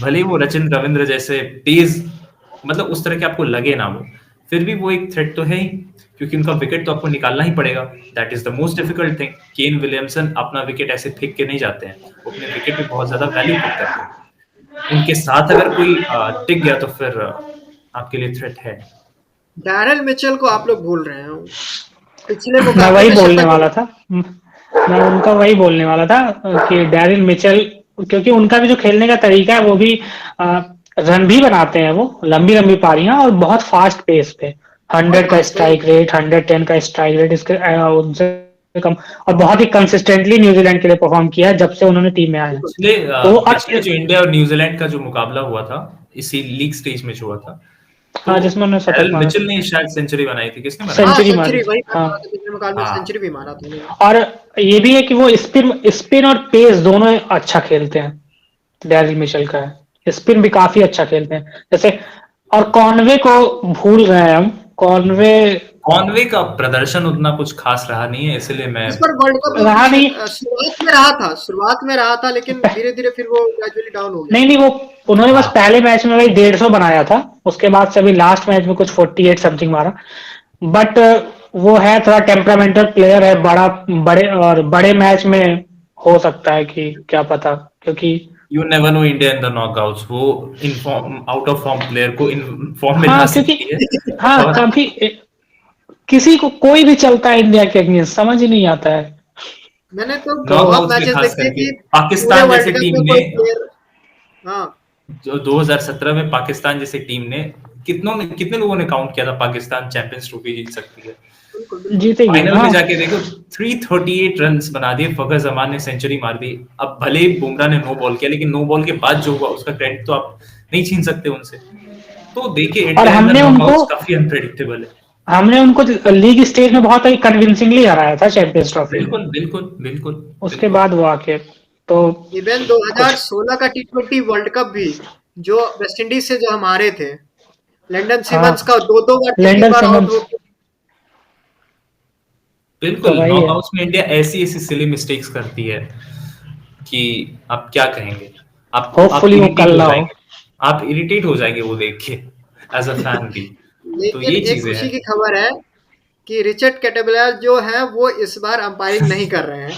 Speaker 2: भले ही वो रचिन रविंद्र जैसे तेज, मतलब उस तरह के आपको लगे ना वो, फिर भी वो एक थ्रेट तो है ही, क्योंकि उनका विकेट तो आपको निकालना ही पड़ेगा। That is the most difficult thing. Kane Williamson अपना विकेट ऐसे फेंक के नहीं जाते हैं, वो अपने विकेट पे बहुत ज्यादा वैल्यू पुट करते हैं। उनके साथ अगर कोई टिक गया तो फिर आपके लिए थ्रेट है।
Speaker 1: डैरेल मिचेल को आप लोग भूल रहे हैं। पिछले
Speaker 3: मैं
Speaker 1: मुकाबले
Speaker 3: वही
Speaker 1: में
Speaker 3: बोलने
Speaker 1: शतक।
Speaker 3: वाला था। मैं उनका वही बोलने वाला था कि डैरिल मिचेल, क्योंकि उनका भी जो खेलने का तरीका है वो भी रन भी बनाते हैं, वो लंबी लंबी पारियां और बहुत फास्ट पेस पे।
Speaker 1: बहुत
Speaker 3: 100 का
Speaker 1: फास्ट है।
Speaker 3: स्ट्राइक रेट, 110 का स्ट्राइक रेट इसके उनसे कम, और बहुत ही कंसिस्टेंटली न्यूजीलैंड के लिए परफॉर्म किया है जब से उन्होंने टीम में आए हैं। तो
Speaker 2: पिछले जो इंडिया और न्यूजीलैंड का जो मुकाबला हुआ था इसी लीग स्टेज में जो हुआ था, तो
Speaker 3: हाँ, जिसमें उन्होंने शतक
Speaker 2: एरल
Speaker 3: मारा
Speaker 2: मिचेल
Speaker 3: था।
Speaker 2: ने शायद सेंचुरी बनाई थी, किसने बनाई?
Speaker 3: सेंचुरी
Speaker 1: हाँ,
Speaker 3: मारी
Speaker 1: सेंचुरी वही
Speaker 3: थी,
Speaker 1: मैं
Speaker 3: हाँ।
Speaker 1: बोल रहा था, पिछले मुकाबले में
Speaker 2: हाँ।
Speaker 1: सेंचुरी भी मारा था उन्होंने।
Speaker 3: और ये भी है कि वो स्पिन और पेस दोनों अच्छा खेलते हैं, डैरिल मिचेल का है, स्पिन भी काफी अच्छा खेलते हैं जैसे। और कॉनवे को भूल रहे हैं हम,
Speaker 2: कॉनवे का प्रदर्शन उतना कुछ खास रहा नहीं है, इसलिए मैं
Speaker 1: इस बार वर्ल्ड कप में
Speaker 3: रहा
Speaker 1: कुछ
Speaker 3: नहीं।
Speaker 1: शुरुआत में रहा था, लेकिन धीरे-धीरे फिर वो ग्रेजुअली डाउन हो गया।
Speaker 3: नहीं, वो उन्होंने बस
Speaker 2: हाँ।
Speaker 3: पहले मैच में भाई 150 बनाया था, उसके बाद से अभी लास्ट मैच में कुछ 48 समथिंग मारा। बट वो है थोड़ा टेम्परामेंटल प्लेयर है, बड़े मैच में हो सकता है कि क्या पता, क्योंकि
Speaker 2: you never know India in the knockouts, वो in form out of form player को इन फॉर्म में ला
Speaker 3: हाँ, क्योंकि
Speaker 2: सकती है।
Speaker 3: हाँ
Speaker 2: और
Speaker 3: कभी किसी को कोई भी चलता है इंडिया के अगेंस्ट, समझ ही नहीं आता है।
Speaker 1: मैंने तो बहुत
Speaker 2: नॉकआउट्स में
Speaker 1: मैचेस
Speaker 2: खास
Speaker 1: देखे
Speaker 2: करके
Speaker 1: कि पूरे
Speaker 2: पाकिस्तान
Speaker 1: वर्ल्ड
Speaker 2: जैसी
Speaker 1: कप
Speaker 2: टीम
Speaker 1: में
Speaker 2: ने,
Speaker 1: कोई प्लेयर। हाँ,
Speaker 2: जो 2017 में पाकिस्तान जैसी टीम ने कितने लोगों ने काउंट किया था पाकिस्तान चैंपियंस ट्रॉफी जीत सकती है।
Speaker 1: बिल्कुल, बिल्कुल।
Speaker 3: जीतेगी,
Speaker 2: फाइनल में
Speaker 3: हाँ।
Speaker 2: जाके देखो 338 रन्स बना दिए, फखर जमान ने सेंचुरी मार दी। अब भले ही बुमराह ने नो बॉल किया, लेकिन नो बॉल के बाद जो हुआ उसका क्रेडिट तो आप नहीं छीन सकते उनसे। तो देखिए
Speaker 3: और
Speaker 2: इंडिया इन द नॉकआउट्स काफी अनप्रेडिक्टेबल है।
Speaker 3: हमने उनको लीग स्टेज में बहुत ही कन्विंसिंगली हराया था चैंपियंस ट्रॉफी में,
Speaker 2: बिल्कुल बिल्कुल बिल्कुल
Speaker 3: उसके
Speaker 2: बिल्कुल।
Speaker 3: बाद वो आके तो
Speaker 1: इवन
Speaker 3: कुछ
Speaker 1: 2016 का टी20 वर्ल्ड कप भी, जो वेस्ट इंडीज से जो हम हारे थे, लैंडन
Speaker 3: हाँ,
Speaker 1: सिमंस का 2-2 बार 3-3
Speaker 3: लैंडन
Speaker 1: बार आउट
Speaker 3: सिमंस,
Speaker 1: हो गया।
Speaker 3: तो
Speaker 2: बिल्कुल
Speaker 3: वही है।
Speaker 2: नॉकआउट्स में इंडिया ऐसी ऐसी सिली मिस्टेक्स करती है कि आप क्या कहेंगे। आप
Speaker 3: होपफुली वो
Speaker 2: इरिटेट
Speaker 3: कल
Speaker 2: हो
Speaker 3: ना हो।
Speaker 2: जाएंगे, आप इरिटेट हो जाएंगे वो देख के, एज अ फैन भी। तो
Speaker 1: लेकिन
Speaker 2: ये
Speaker 1: एक
Speaker 2: चीजें
Speaker 1: खुशी
Speaker 2: हैं।
Speaker 1: की खबर है कि रिचर्ड कैटेबलर जो है वो इस बार अंपायरिंग नहीं कर रहे हैं।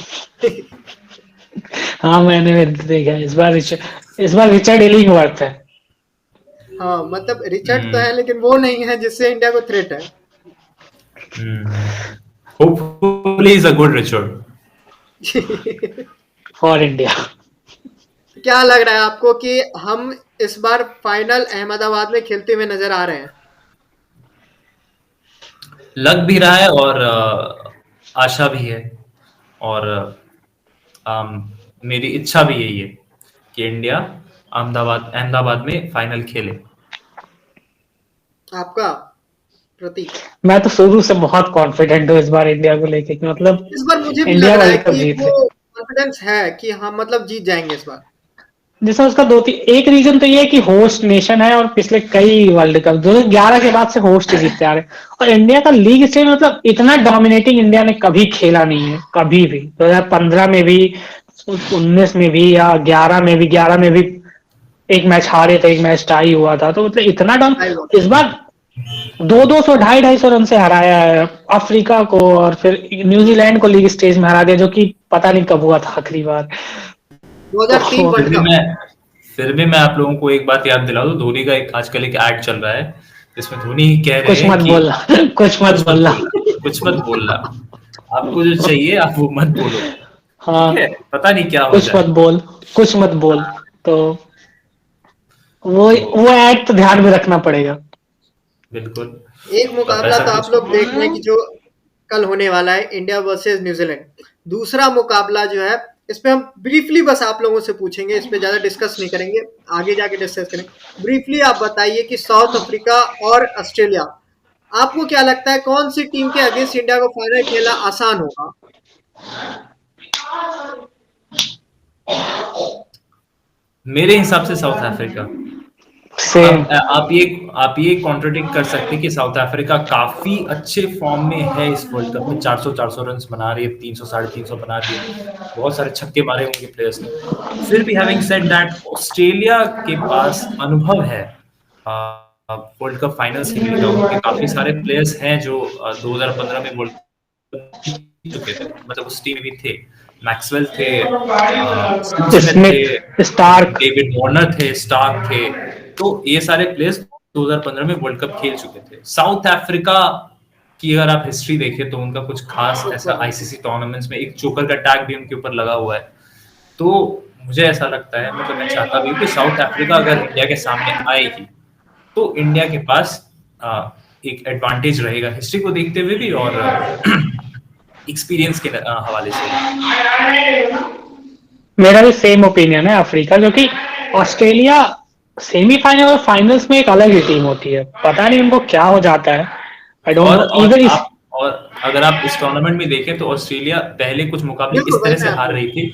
Speaker 3: हाँ, मैंने भी देखा है, इस बार रिचर्ड इलिंगवर्थ है।
Speaker 1: हाँ, मतलब रिचर्ड तो
Speaker 2: हम्म
Speaker 1: है, लेकिन वो नहीं है जिससे इंडिया को थ्रेट है।
Speaker 2: Hopefully is a good Richard.
Speaker 3: For India.
Speaker 1: क्या लग रहा है आपको कि हम इस बार फाइनल अहमदाबाद में खेलते हुए नजर आ रहे हैं?
Speaker 2: लग भी रहा है और आशा भी है, और मेरी इच्छा भी यही है कि इंडिया अहमदाबाद में फाइनल खेले।
Speaker 1: आपका प्रतीक?
Speaker 3: मैं तो शुरू से बहुत कॉन्फिडेंट हूँ इस बार इंडिया को लेके, कि मतलब
Speaker 1: इस बार मुझे भी लग
Speaker 3: इंडिया
Speaker 1: रहा है
Speaker 3: वर्ल्ड कप
Speaker 1: कि
Speaker 3: जीत
Speaker 1: वो
Speaker 3: ले।
Speaker 1: कॉन्फिडेंस है कि हम मतलब जीत जाएंगे इस बार।
Speaker 3: जैसे उसका एक रीजन तो ये है कि होस्ट नेशन है, और पिछले कई वर्ल्ड कप 2011 के बाद से होस्ट ही जीतते आ रहे हैं। और इंडिया का लीग स्टेज मतलब इतना डोमिनेटिंग इंडिया ने कभी खेला नहीं है, कभी भी। 2015 में भी, 19 में भी, या 11 में भी एक मैच हारे थे, एक मैच टाई हुआ था। तो मतलब इतना डाउन,
Speaker 1: आई वो।
Speaker 3: इस बार 200 250 रन से हराया है अफ्रीका को, और फिर न्यूजीलैंड को लीग स्टेज में हरा दिया, जो कि पता नहीं कब हुआ था आखिरी बार।
Speaker 1: 2003
Speaker 3: तो
Speaker 2: फिर
Speaker 1: वर्ल्ड
Speaker 2: भी
Speaker 1: कप।
Speaker 2: मैं फिर भी मैं आप लोगों को एक बात याद दिला दूं, धोनी का एक आजकल एक ऐड चल रहा है जिसमें धोनी कह रहे
Speaker 3: कुछ
Speaker 2: हैं
Speaker 3: मत
Speaker 2: कि
Speaker 3: बोलना। कुछ मत
Speaker 2: कुछ मत
Speaker 3: बोलना।
Speaker 2: बोलना, कुछ मत बोलना, आपको जो चाहिए आप वो मत बोलो। ठीक है,
Speaker 3: हाँ,
Speaker 2: पता नहीं क्या हो
Speaker 3: कुछ
Speaker 2: जाए।
Speaker 3: मत बोल, कुछ मत बोल।
Speaker 2: हाँ,
Speaker 3: तो वो
Speaker 2: तो
Speaker 3: वो ऐड तो ध्यान में रखना पड़ेगा।
Speaker 2: बिल्कुल।
Speaker 1: एक
Speaker 2: तो अब
Speaker 1: मुकाबला
Speaker 2: ऐसा
Speaker 1: तो आप
Speaker 2: कुछ
Speaker 1: लोग देख रहे हैं कि जो कल होने वाला है, इंडिया वर्सेस न्यूजीलैंड। दूसरा मुकाबला जो है, इस पे हम ब्रीफली बस आप लोगों से पूछेंगे, इस पे ज्यादा डिस्कस नहीं करेंगे, आगे जाके डिस्कस करेंगे। ब्रीफली आप बताइए कि साउथ अफ्रीका और ऑस्ट्रेलिया, आपको क्या लगता है कौन सी टीम के अगेंस्ट इंडिया को फाइनल खेलना आसान होगा?
Speaker 2: मेरे हिसाब से साउथ अफ्रीका।
Speaker 3: सेम।
Speaker 2: आप ये कॉन्ट्रडिक्ट कर सकते हैं कि साउथ अफ्रीका काफी अच्छे फॉर्म में है इस वर्ल्ड कप में, 400 रन बना रही है, 300 350 बना रही है, बहुत सारे छक्के मारे होंगे प्लेयर्स ने। फिर भी हैविंग सेड दैट, ऑस्ट्रेलिया के पास अनुभव है वर्ल्ड कप फाइनल्स खेलने का। उनके काफी सारे प्लेयर्स हैं जो 2015 में वर्ल्ड कप जीत चुके थे, मतलब उस टीम में भी थे। मैक्सवेल थे, स्टीव स्मिथ थे,
Speaker 3: स्मिथ, स्टार्क।
Speaker 2: डेविड वार्नर थे, स्टार्क थे। तो ये सारे प्लेयर्स 2015 में वर्ल्ड कप खेल चुके थे। साउथ अफ्रीका की अगर आप हिस्ट्री देखें तो उनका कुछ खास ऐसा आईसीसी टूर्नामेंट्स में एक जोकर का टैग भी उनके ऊपर लगा हुआ है। तो मुझे ऐसा लगता है, मतलब मैं चाहता भी हूँ कि साउथ अफ्रीका अगर इंडिया के सामने आएगी तो इंडिया के पास एक एडवांटेज रहेगा हिस्ट्री को देखते हुए भी, और एक्सपीरियंस के हवाले से।
Speaker 3: मेरा भी सेम ओपिनियन है अफ्रीका, क्योंकि ऑस्ट्रेलिया सेमीफाइनल और फाइनल्स में एक अलग ही टीम होती है, पता नहीं उनको क्या हो जाता है, आई डोंट नो। इवन इस
Speaker 2: और अगर आप इस टूर्नामेंट में देखें तो ऑस्ट्रेलिया पहले कुछ मुकाबले
Speaker 1: बिल्कुल
Speaker 2: इस
Speaker 1: भाई
Speaker 2: तरह से
Speaker 1: मैं
Speaker 2: हार
Speaker 1: आपको
Speaker 2: रही थी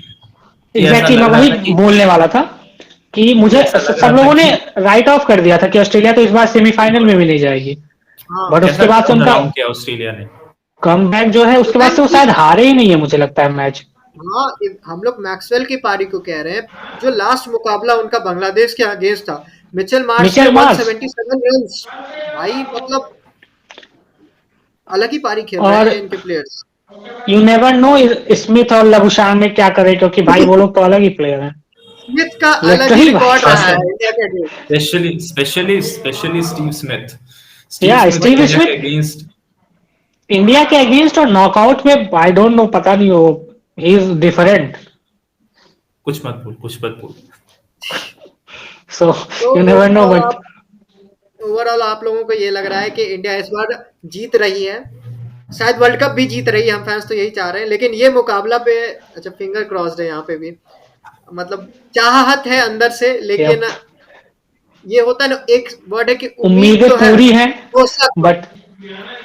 Speaker 2: कि ऐसा
Speaker 3: एग्जैक्टली मैं
Speaker 2: लग रहा
Speaker 3: वही
Speaker 2: था कि
Speaker 3: बोलने वाला था कि मुझे
Speaker 2: ऐसा लग
Speaker 3: सब
Speaker 2: रहा था
Speaker 3: लोगों ने
Speaker 2: कि
Speaker 3: राइट ऑफ कर दिया था कि ऑस्ट्रेलिया तो इस बार सेमीफाइनल में भी नहीं जाएगी,
Speaker 1: हाँ,
Speaker 3: बट
Speaker 2: कैसा
Speaker 3: उसके बाद से
Speaker 2: टर्न
Speaker 3: उनका
Speaker 2: अराउंड किया ऑस्ट्रेलिया ने।
Speaker 3: कमबैक जो है उसके
Speaker 1: होता
Speaker 3: बाद
Speaker 1: है
Speaker 3: से वो
Speaker 1: कि
Speaker 3: शायद हारे ही नहीं है, मुझे लगता है मैच।
Speaker 1: हाँ, हम लोग मैक्सवेल की पारी को कह रहे हैं। जो लास्ट मुकाबला उनका बांग्लादेश के अगेंस्ट था, मिचेल मार्श के
Speaker 3: मिचेल मार्श
Speaker 1: 177 रन्स, भाई मतलब अलग ही पारी खेल रहे
Speaker 3: और
Speaker 1: हैं इनके players.
Speaker 3: You never no Smith और लबुशान में क्या करे, क्योंकि भाई वो लोग तो अलग ही प्लेयर हैं,
Speaker 1: स्मिथ का अलग ही
Speaker 3: लिटरली भाई।
Speaker 1: रिकॉर्ड रहा है
Speaker 2: खासकर
Speaker 1: इंडिया के अगेंस्ट।
Speaker 2: स्पेशली स्टीव
Speaker 3: या
Speaker 2: स्मिथ
Speaker 3: स्टीव
Speaker 2: इंडिया के
Speaker 3: स्मिथ
Speaker 2: अगेंस्ट
Speaker 3: इंडिया के अगेंस्ट और नॉकआउट में आई डोंट नो, पता नहीं वो ही इज डिफरेंट,
Speaker 2: कुछ मत बोल।
Speaker 3: सो
Speaker 1: तो
Speaker 3: you never no but
Speaker 1: overall आप लोगों को ये लग रहा है कि इंडिया इस बार जीत रही है, शायद वर्ल्ड कप भी जीत रही है। हम फैंस तो यही चाह रहे हैं, लेकिन ये मुकाबला पे अच्छा फिंगर क्रॉस्ड है यहाँ पे भी, मतलब चाहत है अंदर से, लेकिन ये होता है ना, एक वर्ड है कि उम्मीद
Speaker 3: उम्मीदें
Speaker 1: जो है
Speaker 3: पूरी हैं,
Speaker 1: वो सब।
Speaker 3: बट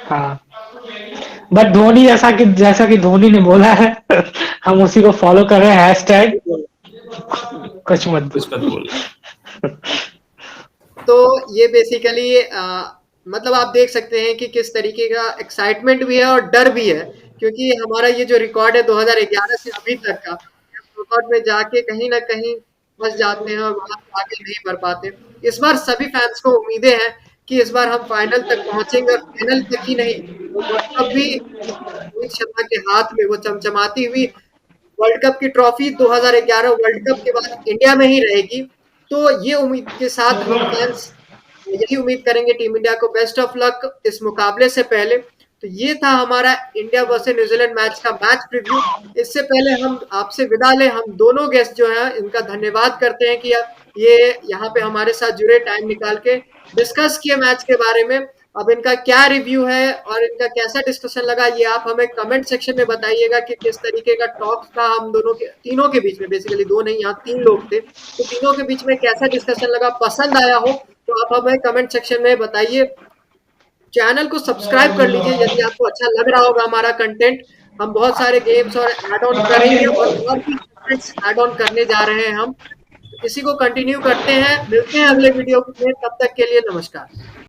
Speaker 3: हाँ, बट धोनी जैसा कि धोनी ने बोला है हम उसी को फॉलो कर रहे हैं, हैशटैग कुछ मत
Speaker 2: कुछ मत
Speaker 3: बोल।
Speaker 2: बोल।
Speaker 1: तो ये बेसिकली मतलब आप देख सकते हैं कि किस तरीके का एक्साइटमेंट भी है और डर भी है, क्योंकि हमारा ये जो रिकॉर्ड है 2011 से अभी तक का, रिकॉर्ड में जाके कहीं ना कहीं फंस जाते हैं और वहां से आगे नहीं बढ़ पाते। इस बार सभी फैंस को उम्मीदें हैं कि इस बार हम फाइनल तक पहुंचेंगे, और फाइनल तक ही नहीं, वो वर्ल्ड कप भी रोहित शर्मा के हाथ में वो चमचमाती हुई वर्ल्ड कप की ट्रॉफी 2011 वर्ल्ड कप के बाद इंडिया में ही रहेगी। तो ये उम्मीद के साथ हम फैंस यही उम्मीद करेंगे टीम इंडिया को बेस्ट ऑफ लक इस मुकाबले से पहले। तो ये था हमारा इंडिया वर्सेस न्यूजीलैंड मैच का मैच प्रीव्यू। इससे पहले हम आपसे विदा लें, हम दोनों गेस्ट जो हैं इनका धन्यवाद करते हैं कि ये यहाँ पे हमारे साथ जुड़े, टाइम निकाल के डिस्कस किए मैच के बारे में। अब इनका क्या रिव्यू है और इनका कैसा डिस्कशन लगा, ये आप हमें कमेंट सेक्शन में बताइएगा कि किस तरीके का टॉक था हम दोनों के, तीनों के बीच में, बेसिकली दो नहीं यहाँ तीन लोग थे, तो तीनों के बीच में कैसा डिस्कशन लगा, पसंद आया हो तो आप हमें कमेंट सेक्शन में बताइए। चैनल को सब्सक्राइब कर लीजिए यदि आपको अच्छा लग रहा होगा हमारा कंटेंट। हम बहुत सारे गेम्स और ऐड ऑन करेंगे, और भी कंटेंट्स ऐड ऑन करने जा रहे हैं हम। तो इसी को कंटिन्यू करते हैं, मिलते हैं अगले वीडियो में, तब तक के लिए नमस्कार।